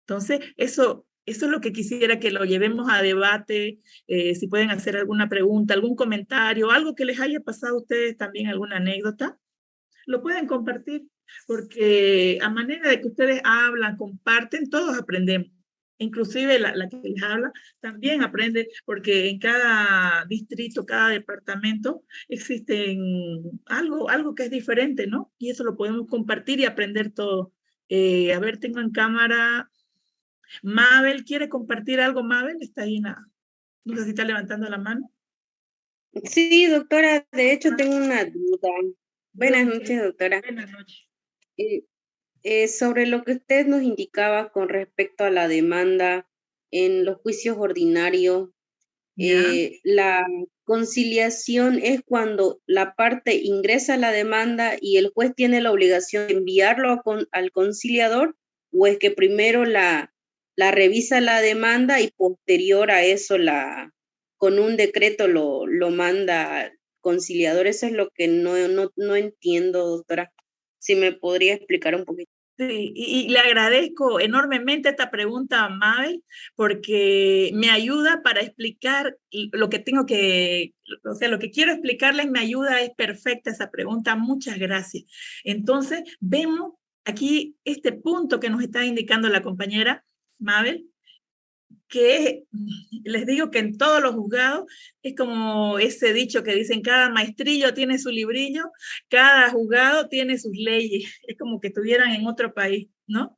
Entonces, eso es lo que quisiera que lo llevemos a debate, si pueden hacer alguna pregunta, algún comentario, algo que les haya pasado a ustedes también, alguna anécdota, lo pueden compartir, porque a manera de que ustedes hablan, comparten, todos aprendemos. Inclusive la que les habla también aprende, porque en cada distrito, cada departamento, existen algo que es diferente, ¿no? Y eso lo podemos compartir y aprender todo. A ver, tengo en cámara, Mabel, ¿quiere compartir algo, Mabel? Está ahí, no sé si está levantando la mano. Sí, doctora, de hecho tengo una duda. Buenas noches, doctora. Buenas noches. Sobre lo que usted nos indicaba con respecto a la demanda en los juicios ordinarios, la conciliación es cuando la parte ingresa la demanda y el juez tiene la obligación de enviarlo al conciliador, o es que primero la revisa la demanda y posterior a eso con un decreto lo manda al conciliador. Eso es lo que no entiendo, doctora. Si me podría explicar un poquito. Sí, y le agradezco enormemente esta pregunta a Mabel, porque me ayuda para explicar lo que tengo que, o sea, lo que quiero explicarles me ayuda, es perfecta esa pregunta, muchas gracias. Entonces, vemos aquí este punto que nos está indicando la compañera Mabel, que les digo que en todos los juzgados es como ese dicho que dicen, cada maestrillo tiene su librillo, cada juzgado tiene sus leyes, es como que estuvieran en otro país, ¿no?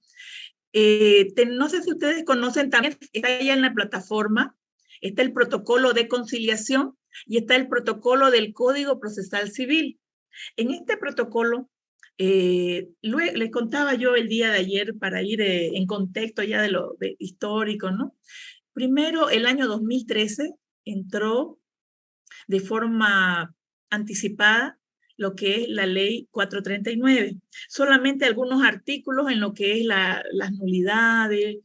No sé si ustedes conocen, también está allá en la plataforma, está el protocolo de conciliación y está el protocolo del Código Procesal Civil. En este protocolo, les contaba yo el día de ayer para ir en contexto ya de lo histórico, ¿no? Primero, el año 2013 entró de forma anticipada lo que es la ley 439. Solamente algunos artículos en lo que es las nulidades,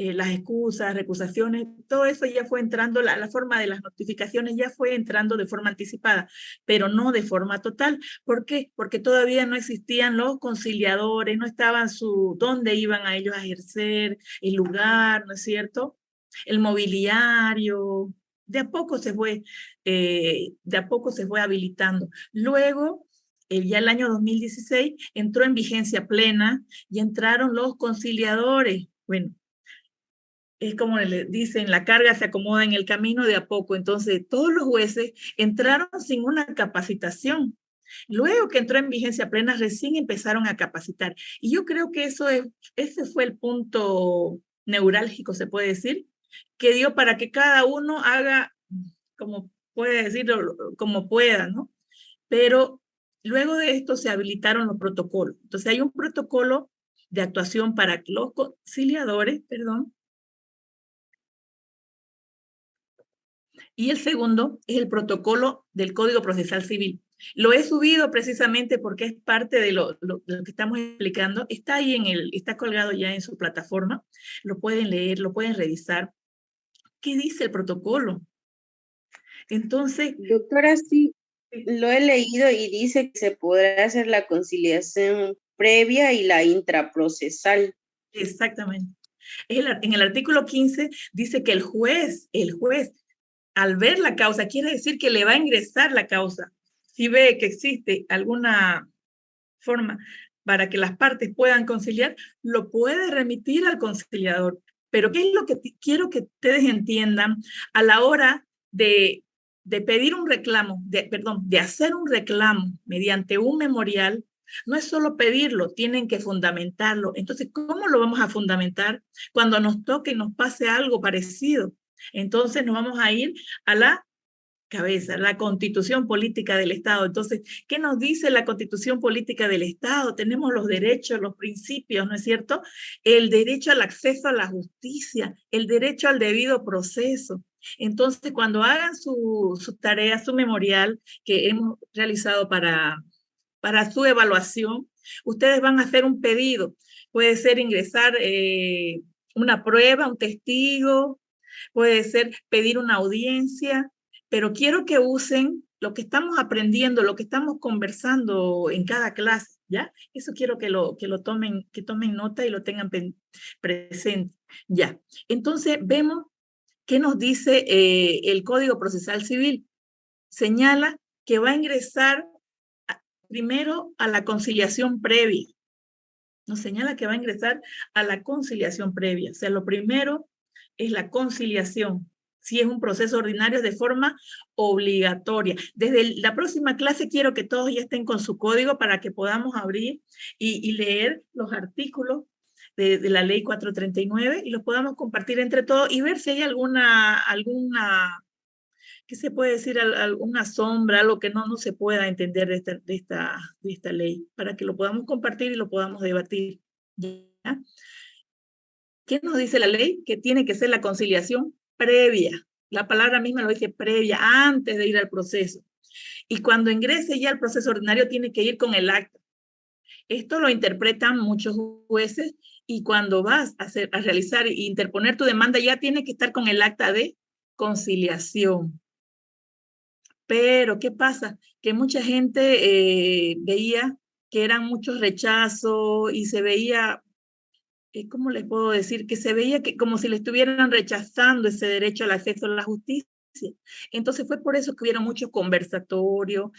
las excusas, recusaciones, todo eso ya fue entrando, la forma de las notificaciones ya fue entrando de forma anticipada, pero no de forma total. ¿Por qué? Porque todavía no existían los conciliadores, no estaban dónde iban a ellos a ejercer, el lugar, ¿no es cierto? El mobiliario, de a poco se fue habilitando. Luego, ya el año 2016, entró en vigencia plena y entraron los conciliadores. Bueno, es como le dicen, la carga se acomoda en el camino de a poco. Entonces, todos los jueces entraron sin una capacitación. Luego que entró en vigencia plena, recién empezaron a capacitar. Y yo creo que ese fue el punto neurálgico, se puede decir, que dio para que cada uno haga, como puede decirlo, como pueda, ¿no? Pero luego de esto se habilitaron los protocolos. Entonces, hay un protocolo de actuación para los conciliadores, perdón, y el segundo es el protocolo del Código Procesal Civil. Lo he subido precisamente porque es parte de lo que estamos explicando. Está ahí está colgado ya en su plataforma. Lo pueden leer, lo pueden revisar. ¿Qué dice el protocolo? Entonces, doctora, sí, lo he leído y dice que se podrá hacer la conciliación previa y la intraprocesal. Exactamente. En el artículo 15 dice que el juez, al ver la causa, quiere decir que le va a ingresar la causa. Si ve que existe alguna forma para que las partes puedan conciliar, lo puede remitir al conciliador. Pero ¿qué es lo que quiero que ustedes entiendan a la hora de pedir un reclamo, de hacer un reclamo mediante un memorial? No es solo pedirlo, tienen que fundamentarlo. Entonces, ¿cómo lo vamos a fundamentar cuando nos toque y nos pase algo parecido? Entonces nos vamos a ir a la cabeza, la Constitución Política del Estado. Entonces, ¿qué nos dice la Constitución Política del Estado? Tenemos los derechos, los principios, ¿no es cierto? El derecho al acceso a la justicia, el derecho al debido proceso. Entonces, cuando hagan su tarea, su memorial que hemos realizado para su evaluación, ustedes van a hacer un pedido. Puede ser ingresar una prueba, un testigo, puede ser pedir una audiencia, pero quiero que usen lo que estamos aprendiendo, lo que estamos conversando en cada clase, ¿ya? Eso quiero que tomen nota y lo tengan presente, ¿ya? Entonces, vemos qué nos dice el Código Procesal Civil. Señala que va a ingresar primero a la conciliación previa. Nos señala que va a ingresar a la conciliación previa. O sea, lo primero es la conciliación. Si es un proceso ordinario de forma obligatoria. Desde la próxima clase quiero que todos ya estén con su código para que podamos abrir y leer los artículos de la ley 439 y los podamos compartir entre todos y ver si hay alguna ¿qué se puede decir? Alguna sombra, algo que no se pueda entender de esta ley, para que lo podamos compartir y lo podamos debatir. ¿Ya? ¿Qué nos dice la ley? Que tiene que ser la conciliación previa. La palabra misma lo dice previa, antes de ir al proceso. Y cuando ingrese ya al proceso ordinario, tiene que ir con el acta. Esto lo interpretan muchos jueces y cuando vas a realizar e interponer tu demanda, ya tiene que estar con el acta de conciliación. Pero, ¿qué pasa? Que mucha gente veía que eran muchos rechazos y se veía, ¿cómo les puedo decir? Que se veía que como si le estuvieran rechazando ese derecho al acceso a la justicia. Entonces fue por eso que hubieron muchos conversatorios,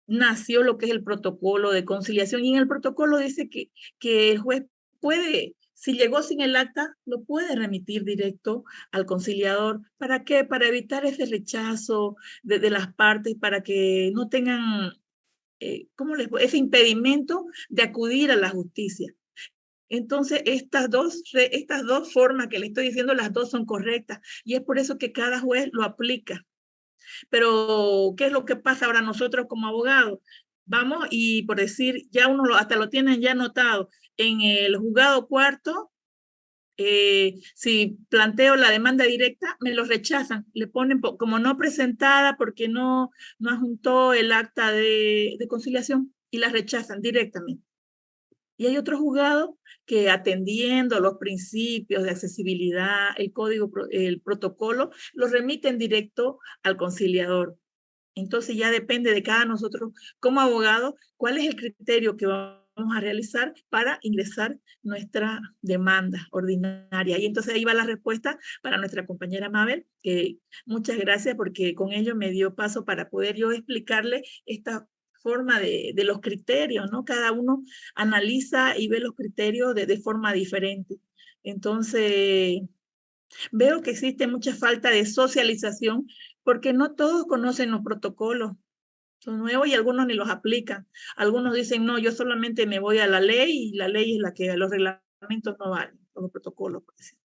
nació lo que es el protocolo de conciliación y en el protocolo dice que el juez puede, si llegó sin el acta, lo puede remitir directo al conciliador. ¿Para qué? Para evitar ese rechazo de las partes, para que no tengan ese impedimento de acudir a la justicia. Entonces, estas dos formas que le estoy diciendo, las dos son correctas y es por eso que cada juez lo aplica. Pero, ¿qué es lo que pasa ahora nosotros como abogados? Vamos y por decir, ya uno hasta lo tienen ya anotado. En el juzgado cuarto, si planteo la demanda directa, me lo rechazan. Le ponen como no presentada porque no adjuntó el acta de conciliación y la rechazan directamente. Y hay otros juzgados que atendiendo los principios de accesibilidad, el código, el protocolo, los remiten directo al conciliador. Entonces ya depende de cada nosotros como abogados cuál es el criterio que vamos a realizar para ingresar nuestra demanda ordinaria. Y entonces ahí va la respuesta para nuestra compañera Mabel, que muchas gracias porque con ello me dio paso para poder yo explicarle esta forma de los criterios, ¿no? Cada uno analiza y ve los criterios de forma diferente. Entonces, veo que existe mucha falta de socialización porque no todos conocen los protocolos. Son nuevos y algunos ni los aplican. Algunos dicen, no, yo solamente me voy a la ley y la ley es la que los reglamentos no valen, los protocolos, por ejemplo.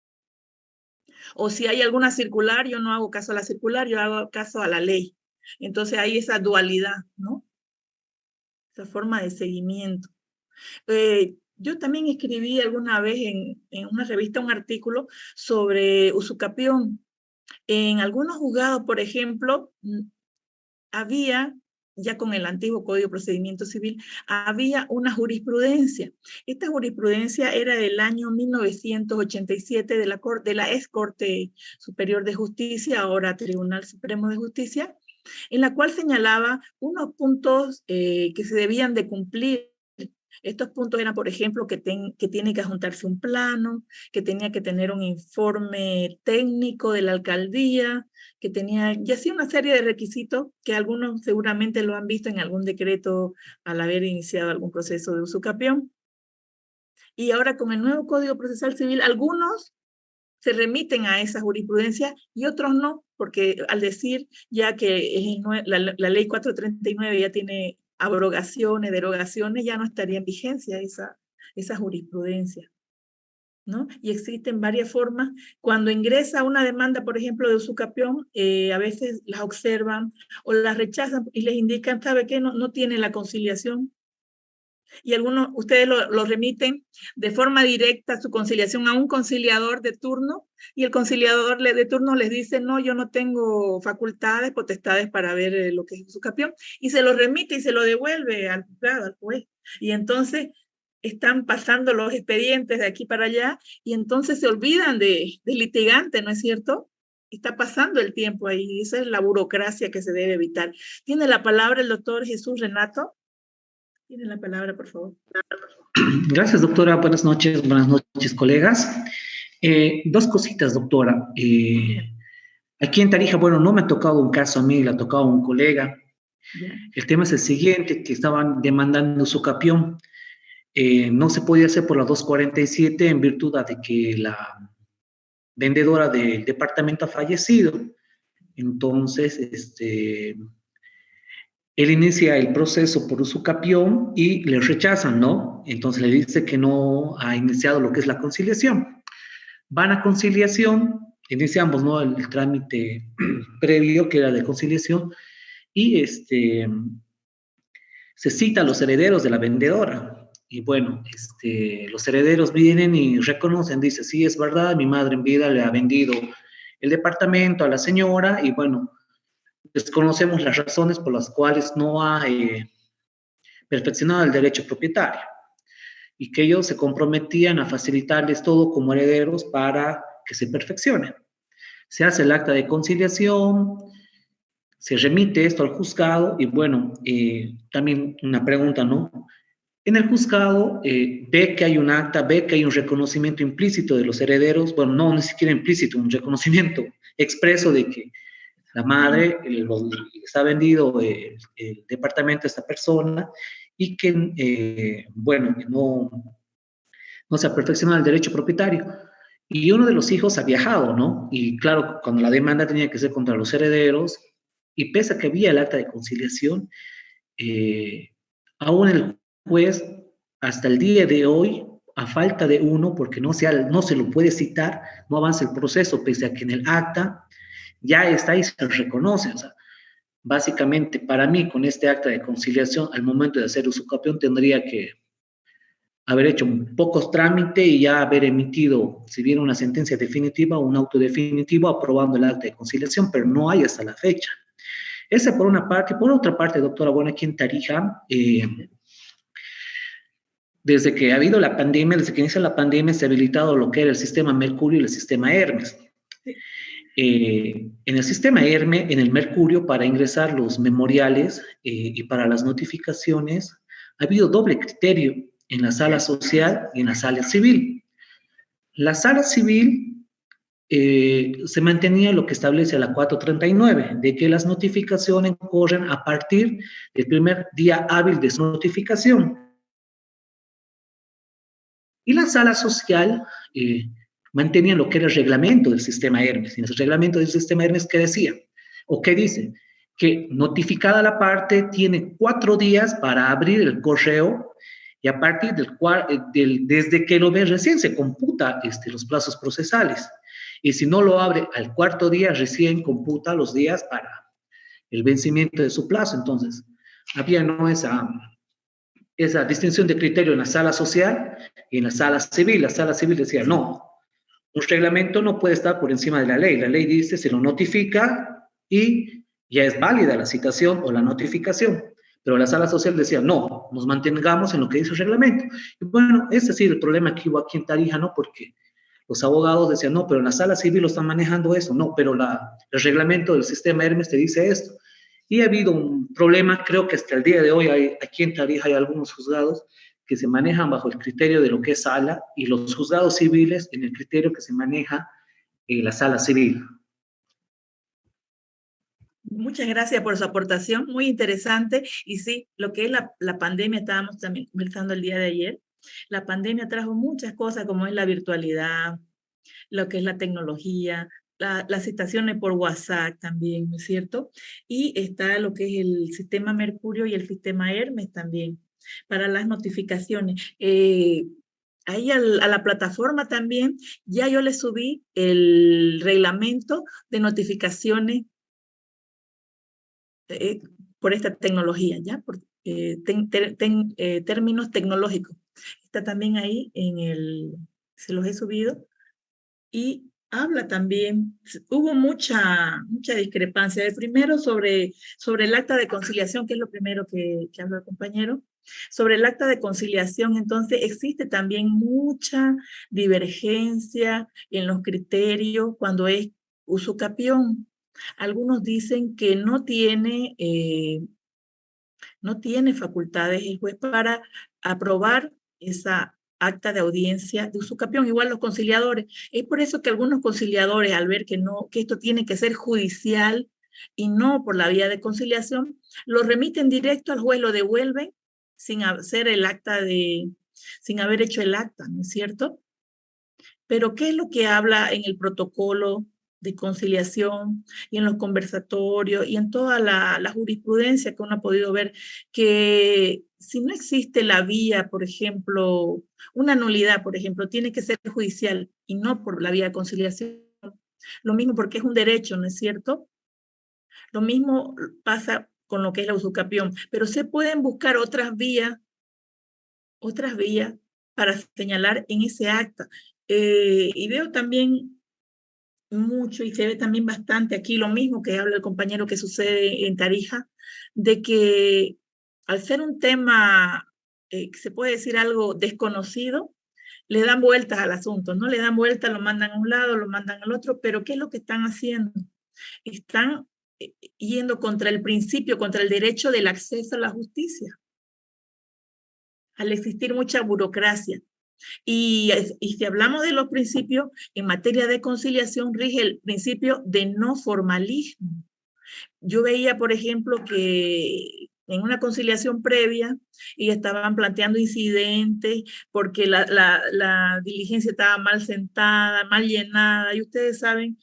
O si hay alguna circular, yo no hago caso a la circular, yo hago caso a la ley. Entonces hay esa dualidad, ¿no? Esa forma de seguimiento. Yo también escribí alguna vez en una revista un artículo sobre usucapión. En algunos juzgados, por ejemplo, había, ya con el antiguo Código de Procedimiento Civil, había una jurisprudencia. Esta jurisprudencia era del año 1987 de la ex Corte Superior de Justicia, ahora Tribunal Supremo de Justicia, en la cual señalaba unos puntos que se debían de cumplir. Estos puntos eran, por ejemplo, que tiene que adjuntarse un plano, que tenía que tener un informe técnico de la alcaldía, que tenía, y así una serie de requisitos que algunos seguramente lo han visto en algún decreto al haber iniciado algún proceso de usucapión. Y ahora con el nuevo Código Procesal Civil, algunos se remiten a esa jurisprudencia y otros no, porque al decir ya que la ley 439 ya tiene abrogaciones, derogaciones, ya no estaría en vigencia esa jurisprudencia, ¿no? Y existen varias formas. Cuando ingresa una demanda, por ejemplo, de usucapión, a veces las observan o las rechazan y les indican, ¿sabe qué? No tiene la conciliación. Y algunos, ustedes lo remiten de forma directa su conciliación a un conciliador de turno, y el conciliador de turno les dice, no, yo no tengo facultades, potestades para ver lo que es usucapión, y se lo remite y se lo devuelve al juzgado, al juez. Y entonces están pasando los expedientes de aquí para allá, y entonces se olvidan del litigante, ¿no es cierto? Está pasando el tiempo ahí, esa es la burocracia que se debe evitar. Tiene la palabra el doctor Jesús Renato. Tiene la palabra, por favor. Gracias, doctora. Buenas noches, colegas. Dos cositas, doctora. Aquí en Tarija, bueno, no me ha tocado un caso a mí, le ha tocado a un colega. El tema es el siguiente, que estaban demandando usucapión. No se podía hacer por la 247 en virtud de que la vendedora del departamento ha fallecido. Entonces, él inicia el proceso por usucapión y le rechazan, ¿no? Entonces le dice que no ha iniciado lo que es la conciliación. Van a conciliación, iniciamos, ¿no?, el trámite previo, que era de conciliación, y se cita a los herederos de la vendedora. Y bueno, los herederos vienen y reconocen, dice, sí, es verdad, mi madre en vida le ha vendido el departamento a la señora, y bueno, desconocemos las razones por las cuales no ha perfeccionado el derecho propietario, y que ellos se comprometían a facilitarles todo como herederos para que se perfeccione. Se hace el acta de conciliación, se remite esto al juzgado, y bueno, también una pregunta, ¿no? En el juzgado ve que hay un acta, ve que hay un reconocimiento implícito de los herederos, bueno, no, ni siquiera implícito, un reconocimiento expreso de que la madre está vendido el departamento a esta persona, y que, bueno, no se ha perfeccionado el derecho propietario. Y uno de los hijos ha viajado, ¿no? Y claro, cuando la demanda tenía que ser contra los herederos, y pese a que había el acta de conciliación, aún el juez, hasta el día de hoy, a falta de uno, porque no se lo puede citar, no avanza el proceso, pese a que en el acta ya está y se reconoce. O sea, básicamente, para mí, con este acta de conciliación, al momento de hacer usucapión, tendría que haber hecho un poco trámite y ya haber emitido, si bien una sentencia definitiva o un auto definitivo aprobando el acta de conciliación, pero no hay hasta la fecha. Esa por una parte. Por otra parte, doctora, bueno, aquí en Tarija, desde que ha habido la pandemia, desde que inicia la pandemia, se ha habilitado lo que era el sistema Mercurio y el sistema Hermes. En el sistema Hermes, en el Mercurio, para ingresar los memoriales y para las notificaciones, ha habido doble criterio en la sala social y en la sala civil. La sala civil se mantenía lo que establece la 439, de que las notificaciones corren a partir del primer día hábil de su notificación. Y la sala social mantenía lo que era el reglamento del sistema Hermes. Y en el reglamento del sistema Hermes, ¿qué decía? ¿O qué dice? Que notificada la parte tiene 4 días para abrir el correo, y a partir desde que lo ve recién se computa los plazos procesales. Y si no lo abre al 4.º día, recién computa los días para el vencimiento de su plazo. Entonces, había no esa distinción de criterio en la sala social y en la sala civil. La sala civil decía, no, un reglamento no puede estar por encima de la ley. La ley dice, se lo notifica y ya es válida la citación o la notificación. Pero la sala social decía, no, nos mantengamos en lo que dice el reglamento. Y bueno, ese sí el problema que hubo aquí en Tarija, ¿no? Porque los abogados decían, no, pero en la sala civil lo están manejando eso. No, pero el reglamento del sistema Hermes te dice esto. Y ha habido un problema, creo que hasta el día de hoy aquí en Tarija hay algunos juzgados que se manejan bajo el criterio de lo que es sala, y los juzgados civiles en el criterio que se maneja la sala civil. Muchas gracias por su aportación, muy interesante. Y sí, lo que es la pandemia, estábamos también conversando el día de ayer, la pandemia trajo muchas cosas como es la virtualidad, lo que es la tecnología, las citaciones por WhatsApp también, ¿no es cierto? Y está lo que es el sistema Mercurio y el sistema Hermes también, para las notificaciones. Ahí a la plataforma también, ya yo le subí el reglamento de notificaciones por esta tecnología, ¿ya? Por términos tecnológicos. Está también ahí se los he subido. Y habla también, hubo mucha discrepancia. El primero sobre el acta de conciliación, que es lo primero que habló el compañero. Sobre el acta de conciliación, entonces, existe también mucha divergencia en los criterios cuando es usucapión. Algunos dicen que no tiene facultades el juez para aprobar esa acta de audiencia de usucapión, igual los conciliadores. Es por eso que algunos conciliadores, al ver que esto tiene que ser judicial y no por la vía de conciliación, lo remiten directo al juez, lo devuelven sin hacer sin haber hecho el acta, ¿no es cierto? Pero ¿qué es lo que habla en el protocolo de conciliación y en los conversatorios y en toda la jurisprudencia que uno ha podido ver? Que si no existe la vía, por ejemplo, una nulidad, por ejemplo, tiene que ser judicial y no por la vía de conciliación. Lo mismo porque es un derecho, ¿no es cierto? Lo mismo pasa con lo que es la usucapión, pero se pueden buscar otras vías para señalar en ese acta. Y veo también mucho, y se ve también bastante aquí lo mismo que habla el compañero que sucede en Tarija, de que al ser un tema, que se puede decir algo desconocido, le dan vueltas al asunto, ¿no? Le dan vueltas, lo mandan a un lado, lo mandan al otro, pero ¿qué es lo que están haciendo? Están yendo contra el principio, contra el derecho del acceso a la justicia, al existir mucha burocracia. Y si hablamos de los principios, en materia de conciliación rige el principio de no formalismo. Yo veía, por ejemplo, que en una conciliación previa y estaban planteando incidentes porque la diligencia estaba mal sentada, mal llenada, y ustedes saben,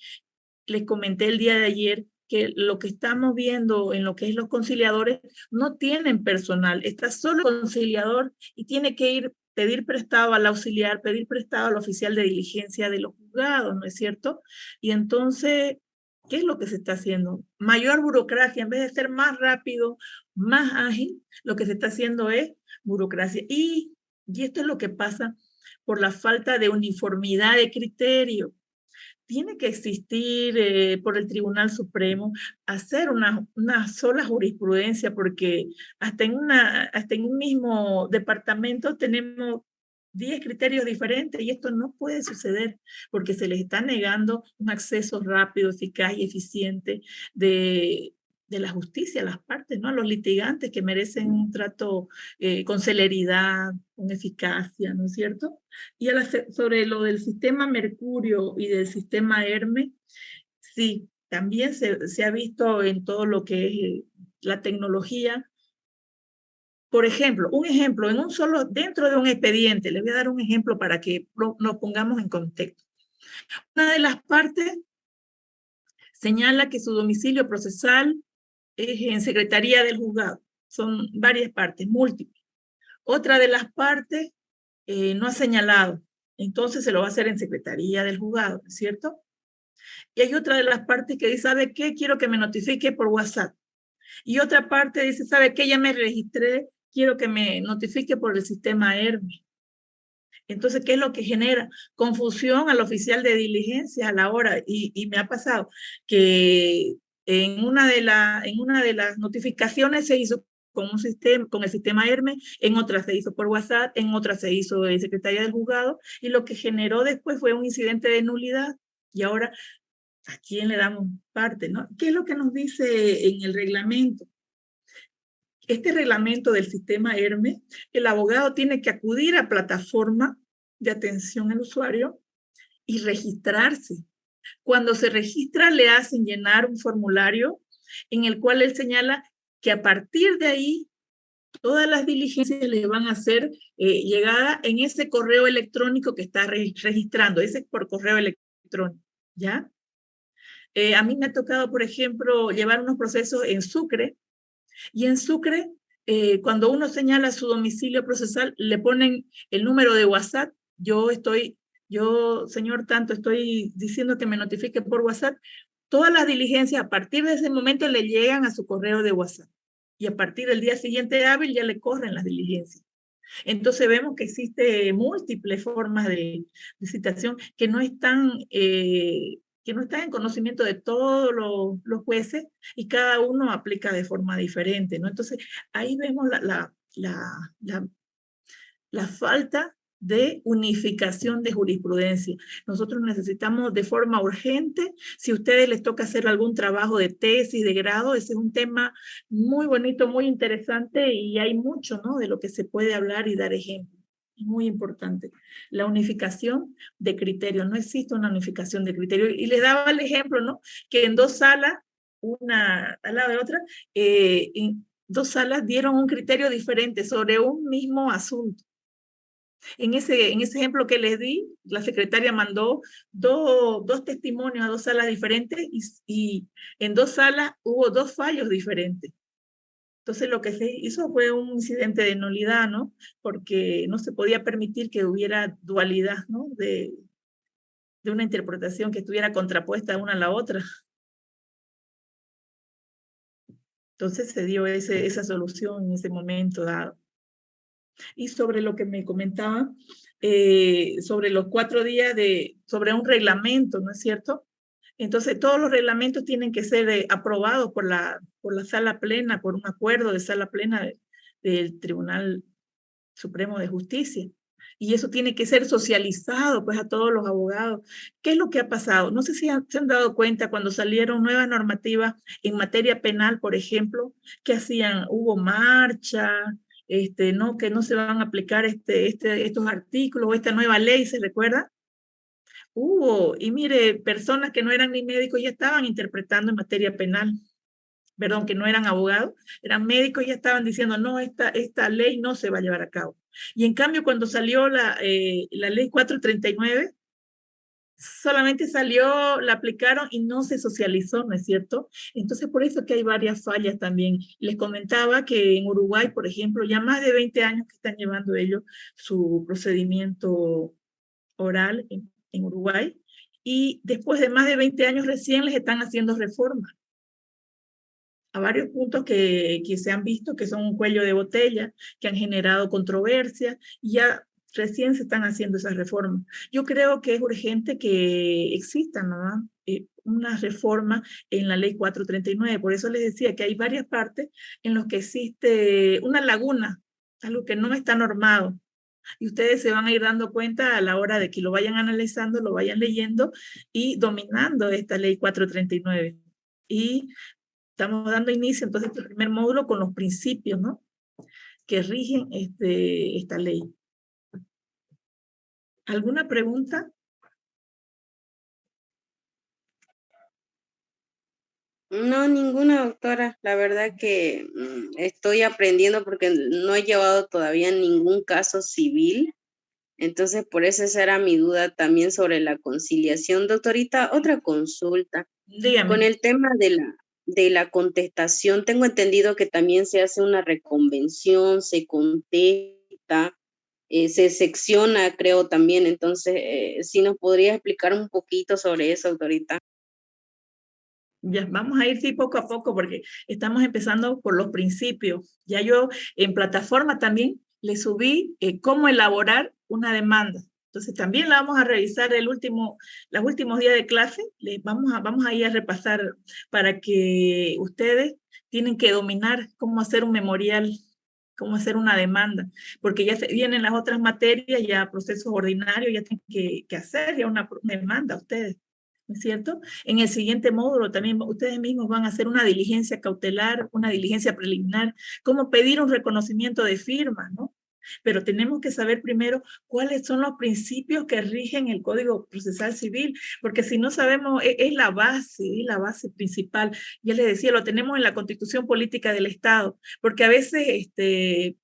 les comenté el día de ayer que lo que estamos viendo en lo que es los conciliadores no tienen personal, está solo el conciliador y tiene que pedir prestado al auxiliar, pedir prestado al oficial de diligencia de los juzgados, ¿no es cierto? Y entonces, ¿qué es lo que se está haciendo? Mayor burocracia, en vez de ser más rápido, más ágil, lo que se está haciendo es burocracia. Y esto es lo que pasa por la falta de uniformidad de criterio. Tiene que existir por el Tribunal Supremo hacer una sola jurisprudencia, porque hasta en un mismo departamento tenemos 10 criterios diferentes y esto no puede suceder porque se les está negando un acceso rápido, eficaz y eficiente de la justicia a las partes, ¿no? A los litigantes que merecen un trato con celeridad, con eficacia, ¿no es cierto? Y sobre lo del sistema Mercurio y del sistema Hermes, sí, también se ha visto en todo lo que es la tecnología. Por ejemplo, dentro de un expediente, les voy a dar un ejemplo para que nos pongamos en contexto. Una de las partes señala que su domicilio procesal es en Secretaría del Juzgado. Son varias partes, múltiples. Otra de las partes no ha señalado, entonces se lo va a hacer en Secretaría del Juzgado, ¿cierto? Y hay otra de las partes que dice, ¿sabe qué? Quiero que me notifique por WhatsApp. Y otra parte dice, ¿sabe qué? Ya me registré, quiero que me notifique por el sistema Hermes. Entonces, ¿qué es lo que genera? Confusión al oficial de diligencia a la hora. Y me ha pasado que en una de las notificaciones se hizo con el sistema Hermes, en otra se hizo por WhatsApp, en otra se hizo en Secretaría del Juzgado, y lo que generó después fue un incidente de nulidad. Y ahora, ¿a quién le damos parte, no? ¿Qué es lo que nos dice en el reglamento? Este reglamento del sistema Hermes, el abogado tiene que acudir a plataforma de atención al usuario y registrarse. Cuando se registra, le hacen llenar un formulario en el cual él señala que a partir de ahí, todas las diligencias le van a ser llegada en ese correo electrónico que está registrando. Ese es por correo electrónico, ¿ya? A mí me ha tocado, por ejemplo, llevar unos procesos en Sucre, y en Sucre, cuando uno señala su domicilio procesal, le ponen el número de WhatsApp. Yo, señor tanto, estoy diciendo que me notifique por WhatsApp. Todas las diligencias a partir de ese momento le llegan a su correo de WhatsApp. Y a partir del día siguiente hábil ya le corren las diligencias. Entonces vemos que existe múltiples formas de citación que no están en conocimiento de todos los jueces, y cada uno aplica de forma diferente, ¿no? Entonces ahí vemos la falta de unificación de jurisprudencia. Nosotros necesitamos de forma urgente, si a ustedes les toca hacer algún trabajo de tesis, de grado, ese es un tema muy bonito, muy interesante, y hay mucho, ¿no?, de lo que se puede hablar y dar ejemplo. Es muy importante. La unificación de criterios. No existe una unificación de criterios. Y les daba el ejemplo, ¿no?, que en 2 salas, una al lado de otra, en 2 salas dieron un criterio diferente sobre un mismo asunto. En ese ejemplo que les di, la secretaria mandó dos testimonios a 2 salas diferentes, y en 2 salas hubo 2 fallos diferentes. Entonces lo que se hizo fue un incidente de nulidad, ¿no? Porque no se podía permitir que hubiera dualidad, ¿no?, de una interpretación que estuviera contrapuesta una a la otra. Entonces se dio esa solución en ese momento dado. Y sobre lo que me comentaba, sobre los 4 días sobre un reglamento, ¿no es cierto? Entonces, todos los reglamentos tienen que ser aprobados por la sala plena, por un acuerdo de sala plena del Tribunal Supremo de Justicia. Y eso tiene que ser socializado, pues, a todos los abogados. ¿Qué es lo que ha pasado? No sé si se han dado cuenta cuando salieron nuevas normativas en materia penal, por ejemplo, que hubo marcha, ¿no?, que no se van a aplicar estos artículos o esta nueva ley, ¿se recuerda? Y mire, personas que no eran ni médicos ya estaban interpretando en materia penal, perdón, que no eran abogados, eran médicos y ya estaban diciendo, no, esta ley no se va a llevar a cabo. Y en cambio, cuando salió la ley 439, solamente salió, la aplicaron y no se socializó, ¿no es cierto? Entonces, por eso que hay varias fallas también. Les comentaba que en Uruguay, por ejemplo, ya más de 20 años que están llevando ellos su procedimiento oral en Uruguay, y después de más de 20 años recién les están haciendo reformas a varios puntos que se han visto que son un cuello de botella, que han generado controversia, y ya recién se están haciendo esas reformas. Yo creo que es urgente que exista, ¿no?, una reforma en la ley 439. Por eso les decía que hay varias partes en las que existe una laguna, algo que no está normado. Y ustedes se van a ir dando cuenta a la hora de que lo vayan analizando, lo vayan leyendo y dominando esta ley 439. Y estamos dando inicio entonces a este primer módulo con los principios, ¿no?, que rigen esta ley. ¿Alguna pregunta? No, ninguna, doctora. La verdad que estoy aprendiendo porque no he llevado todavía ningún caso civil. Entonces, por eso esa era mi duda también sobre la conciliación. Doctorita, otra consulta. Dígame. Con el tema de la contestación, tengo entendido que también se hace una reconvención, se contesta, se secciona, creo también. Entonces, ¿sí nos podría explicar un poquito sobre eso, doctorita? Ya, vamos a ir sí poco a poco porque estamos empezando por los principios. Ya yo en plataforma también le subí cómo elaborar una demanda. Entonces también la vamos a revisar los últimos días de clase. Vamos a ir a repasar para que ustedes tienen que dominar cómo hacer un memorial, cómo hacer una demanda, porque ya se vienen las otras materias, ya procesos ordinarios, ya tienen que hacer ya una demanda ustedes. ¿No es cierto? En el siguiente módulo también ustedes mismos van a hacer una diligencia cautelar, una diligencia preliminar, cómo pedir un reconocimiento de firma, ¿no? pero tenemos que saber primero cuáles son los principios que rigen el Código Procesal Civil, porque si no sabemos, es la base principal. Ya les decía, lo tenemos en la Constitución Política del Estado, porque a veces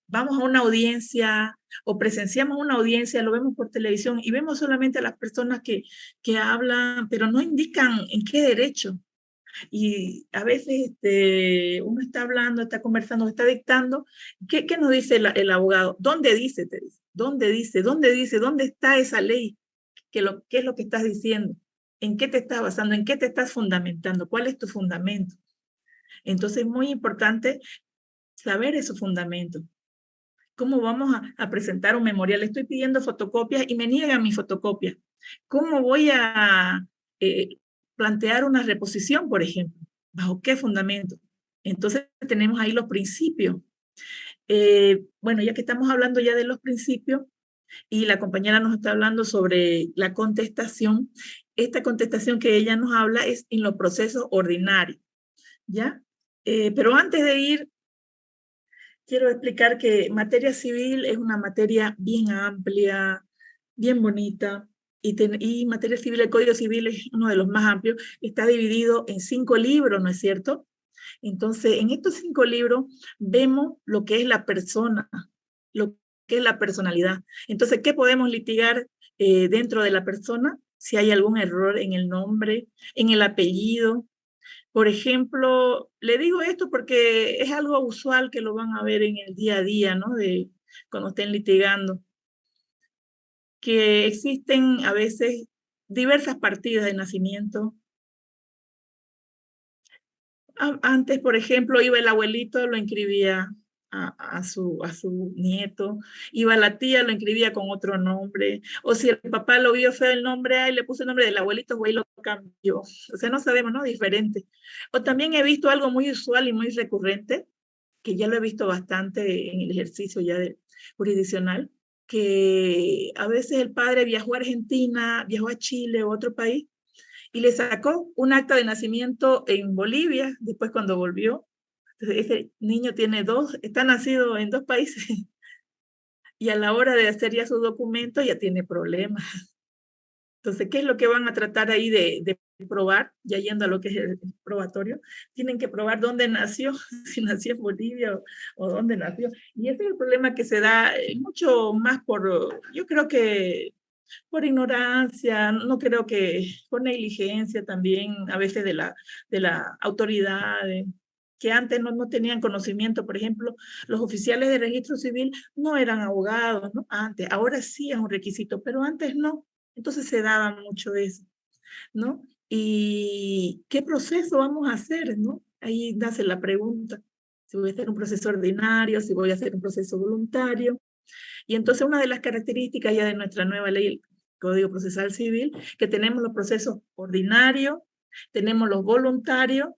vamos a una audiencia o presenciamos una audiencia, lo vemos por televisión y vemos solamente a las personas que hablan, pero no indican en qué derecho. Y a veces uno está hablando, está conversando, está dictando. ¿Qué nos dice el abogado? ¿Dónde dice? Te dice. ¿Dónde dice? ¿Dónde dice? ¿Dónde está esa ley? ¿Qué es lo que estás diciendo? ¿En qué te estás basando? ¿En qué te estás fundamentando? ¿Cuál es tu fundamento? Entonces es muy importante saber esos fundamentos. ¿Cómo vamos a presentar un memorial? Estoy pidiendo fotocopias y me niegan mi fotocopia. ¿Cómo voy a plantear una reposición, por ejemplo? ¿Bajo qué fundamento? Entonces tenemos ahí los principios. Bueno, ya que estamos hablando ya de los principios y la compañera nos está hablando sobre la contestación, esta contestación que ella nos habla es en los procesos ordinarios, ¿ya? Pero antes de ir, quiero explicar que materia civil es una materia bien amplia, bien bonita, y materia civil, el Código Civil es uno de los más amplios, está dividido en 5 libros, ¿no es cierto? Entonces, en estos 5 libros vemos lo que es la persona, lo que es la personalidad. Entonces, ¿qué podemos litigar dentro de la persona? Si hay algún error en el nombre, en el apellido. Por ejemplo, le digo esto porque es algo usual que lo van a ver en el día a día, ¿no? Cuando estén litigando. Que existen a veces diversas partidas de nacimiento. Antes, por ejemplo, iba el abuelito, lo inscribía a su nieto, iba la tía, lo inscribía con otro nombre, o si el papá lo vio feo el nombre, ahí le puso el nombre del abuelito, güey, lo cambió. O sea, no sabemos, ¿no? Diferente. O también he visto algo muy usual y muy recurrente, que ya lo he visto bastante en el ejercicio ya jurisdiccional, que a veces el padre viajó a Argentina, viajó a Chile o otro país, y le sacó un acta de nacimiento en Bolivia, después cuando volvió. Entonces, ese niño está nacido en 2 países, y a la hora de hacer ya su documento ya tiene problemas. Entonces, ¿qué es lo que van a tratar ahí de probar? Ya yendo a lo que es el probatorio, tienen que probar dónde nació, si nació en Bolivia o dónde nació. Y ese es el problema que se da mucho más yo creo que por ignorancia, no creo que por negligencia también, a veces de la autoridad, que antes no tenían conocimiento. Por ejemplo, los oficiales de registro civil no eran abogados, ¿no? Antes, ahora sí es un requisito, pero antes no. Entonces se daba mucho eso, ¿no? ¿Y qué proceso vamos a hacer, no? Ahí nace la pregunta, si voy a hacer un proceso ordinario, si voy a hacer un proceso voluntario. Y entonces una de las características ya de nuestra nueva ley, el Código Procesal Civil, que tenemos los procesos ordinarios, tenemos los voluntarios,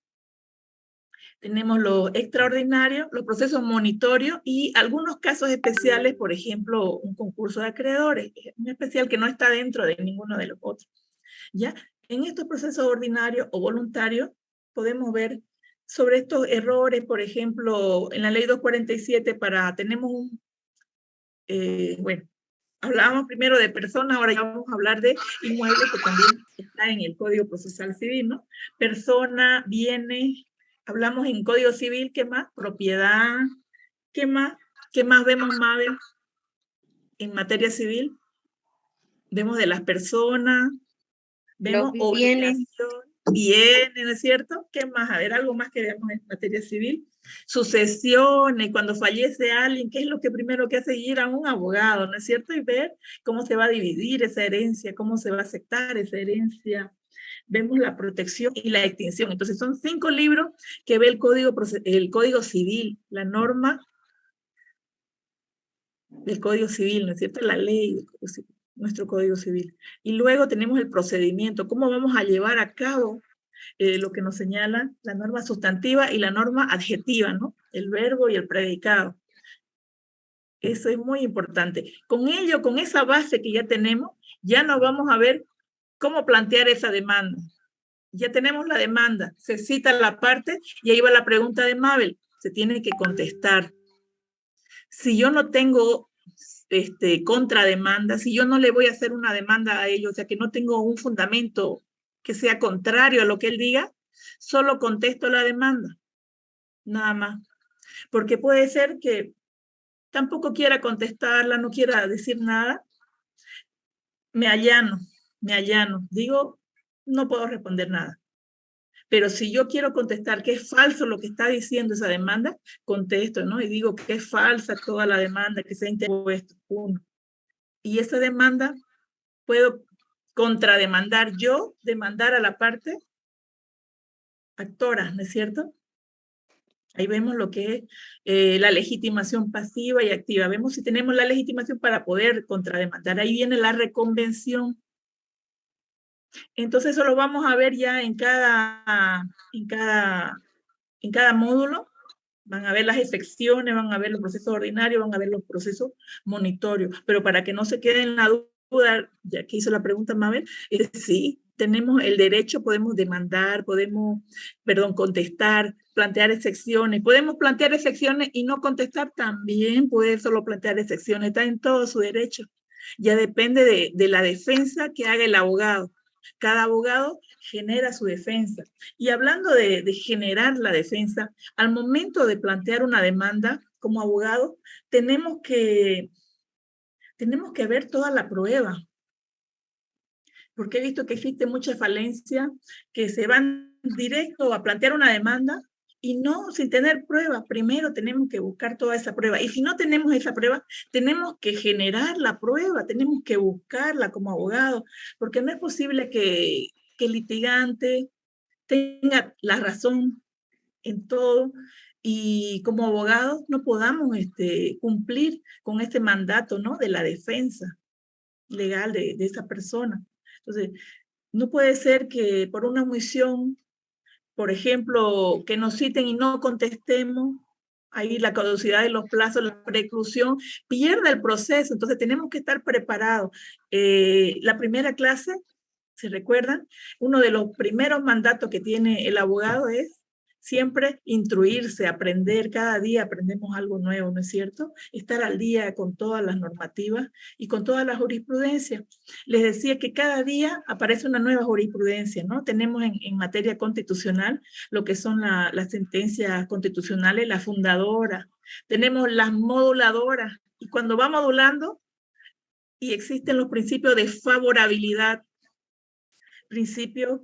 tenemos los extraordinarios, los procesos monitorios y algunos casos especiales, por ejemplo, un concurso de acreedores, un especial que no está dentro de ninguno de los otros. ¿Ya? En estos procesos ordinarios o voluntarios podemos ver sobre estos errores, por ejemplo, en la ley 247 tenemos bueno, hablábamos primero de personas, ahora ya vamos a hablar de inmuebles, que también está en el Código Procesal Civil, ¿no? Persona, bienes, hablamos en Código Civil, ¿qué más? Propiedad, ¿qué más? ¿Qué más vemos, Mabel? En materia civil, vemos de las personas, vemos obligaciones, bienes, ¿no es cierto? ¿Qué más? A ver, algo más que veamos en materia civil. Sucesiones, cuando fallece alguien, ¿qué es lo que primero que hace? Ir a un abogado, ¿no es cierto? Y ver cómo se va a dividir esa herencia, cómo se va a aceptar esa herencia. Vemos la protección y la extinción. Entonces son 5 libros que ve el Código Civil, la norma del Código Civil, ¿no es cierto? La ley del Código Civil, nuestro Código Civil. Y luego tenemos el procedimiento, cómo vamos a llevar a cabo lo que nos señala la norma sustantiva y la norma adjetiva, ¿no? El verbo y el predicado. Eso es muy importante. Con ello, con esa base que ya tenemos, ya nos vamos a ver cómo plantear esa demanda. Ya tenemos la demanda, se cita la parte y ahí va la pregunta de Mabel, se tiene que contestar. Si yo no tengo, contrademanda, si yo no le voy a hacer una demanda a ellos, o sea, que no tengo un fundamento que sea contrario a lo que él diga, solo contesto la demanda, nada más. Porque puede ser que tampoco quiera contestarla, no quiera decir nada, me allano, digo, no puedo responder nada. Pero si yo quiero contestar que es falso lo que está diciendo esa demanda, contesto, ¿no? Y digo que es falsa toda la demanda que se ha interpuesto, uno. Y esa demanda puedo contrademandar yo, demandar a la parte actora, ¿no es cierto? Ahí vemos lo que es la legitimación pasiva y activa. Vemos si tenemos la legitimación para poder contrademandar. Ahí viene la reconvención. Entonces eso lo vamos a ver ya en cada módulo. Van a ver las excepciones, van a ver los procesos ordinarios, van a ver los procesos monitorios. Pero para que no se quede en la duda, ya que hizo la pregunta Mabel, sí, tenemos el derecho, podemos demandar, podemos, contestar, plantear excepciones. Podemos plantear excepciones y no contestar también, puede solo plantear excepciones, está en todo su derecho. Ya depende de la defensa que haga el abogado. Cada abogado genera su defensa. Y hablando de generar la defensa, al momento de plantear una demanda como abogado, tenemos que ver toda la prueba. Porque he visto que existe mucha falencia, que se van directo a plantear una demanda y no sin tener prueba. Primero tenemos que buscar toda esa prueba. Y si no tenemos esa prueba, tenemos que generar la prueba, tenemos que buscarla como abogado, porque no es posible que el litigante tenga la razón en todo y como abogados no podamos cumplir con este mandato, ¿no?, de la defensa legal de esa persona. Entonces, no puede ser que por una omisión, por ejemplo, que nos citen y no contestemos, ahí la caducidad de los plazos, la preclusión, pierda el proceso. Entonces, tenemos que estar preparados. La primera clase, ¿se recuerdan? Uno de los primeros mandatos que tiene el abogado es siempre instruirse, aprender, cada día aprendemos algo nuevo, ¿no es cierto? Estar al día con todas las normativas y con toda la jurisprudencia. Les decía que cada día aparece una nueva jurisprudencia, ¿no? Tenemos en materia constitucional lo que son las sentencias constitucionales, las fundadoras, tenemos las moduladoras, y cuando va modulando y existen los principios de favorabilidad, principios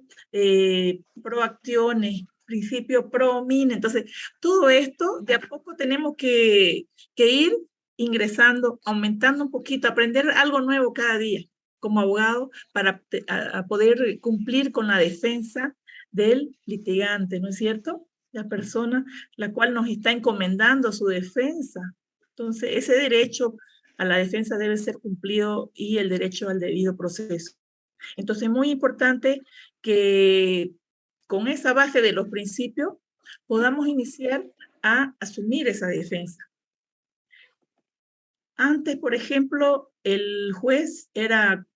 proacciones, principio pro mine. Entonces, todo esto de a poco tenemos que ir ingresando, aumentando un poquito, aprender algo nuevo cada día como abogado para poder cumplir con la defensa del litigante, ¿no es cierto? La persona la cual nos está encomendando su defensa. Entonces, ese derecho a la defensa debe ser cumplido y el derecho al debido proceso. Entonces, es muy importante que con esa base de los principios podamos iniciar a asumir esa defensa. Antes, por ejemplo, el juez era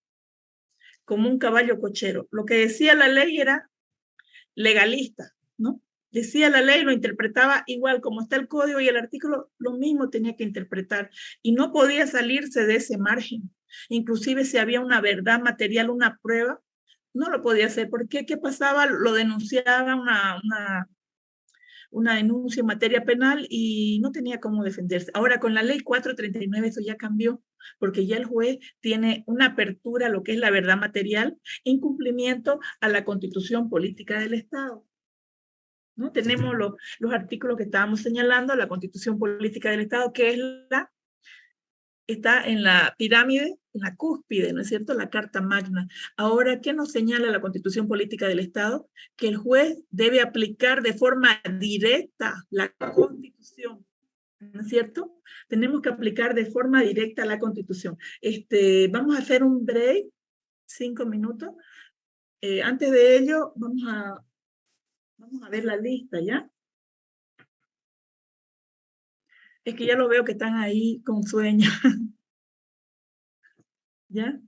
como un caballo cochero. Lo que decía la ley era legalista, ¿no? Decía la ley, lo interpretaba igual como está el código y el artículo, lo mismo tenía que interpretar y no podía salirse de ese margen. Inclusive si había una verdad material, una prueba, no lo podía hacer. ¿Por qué? ¿Qué pasaba? Lo denunciaba una denuncia en materia penal y no tenía cómo defenderse. Ahora con la ley 439 eso ya cambió, porque ya el juez tiene una apertura a lo que es la verdad material en cumplimiento a la Constitución Política del Estado, ¿no? Tenemos los artículos que estábamos señalando, la Constitución Política del Estado, que es está en la pirámide, en la cúspide, ¿no es cierto?, la Carta Magna. Ahora, ¿qué nos señala la Constitución Política del Estado? Que el juez debe aplicar de forma directa la Constitución, ¿no es cierto? Tenemos que aplicar de forma directa la Constitución. Vamos a hacer un break, 5 minutos. Antes de ello, vamos a ver la lista, ¿ya? Es que ya lo veo que están ahí con sueño. ¿Ya?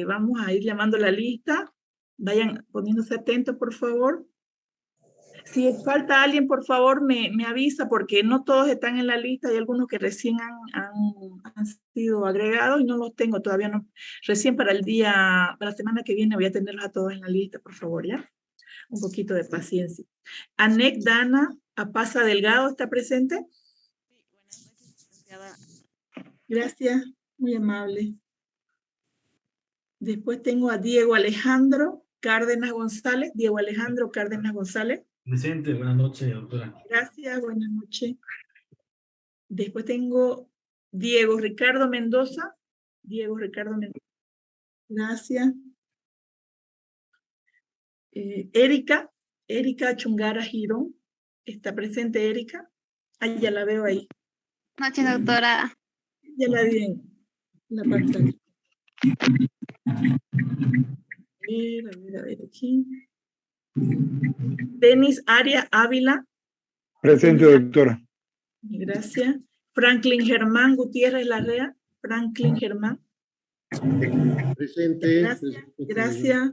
Vamos a ir llamando la lista. Vayan poniéndose atentos, por favor. Si falta alguien, por favor, me avisa, porque no todos están en la lista. Hay algunos que recién han sido agregados y no los tengo todavía. No. Recién para la semana que viene voy a tenerlos a todos en la lista, por favor, ¿ya? Un poquito de paciencia. Anek Dana Apaza Delgado, ¿está presente? Sí, buenas noches, licenciada. Gracias, muy amable. Después tengo a Diego Alejandro Cárdenas González. Diego Alejandro Cárdenas González. Presente, buenas noches, doctora. Gracias, buenas noches. Después tengo Diego Ricardo Mendoza. Diego Ricardo Mendoza. Gracias. Erika Chungara Girón. ¿Está presente Erika? Ah, ya la veo ahí. Buenas noches, doctora. Ya la vi en la pantalla. A ver aquí. Denis Aria Ávila. Presente, doctora. Gracias. Franklin Germán Gutiérrez Larrea. Franklin Germán. Presente. Gracias. Gracias.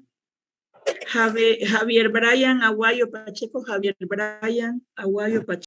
Javier Brian Aguayo Pacheco. Javier Brian Aguayo Pacheco.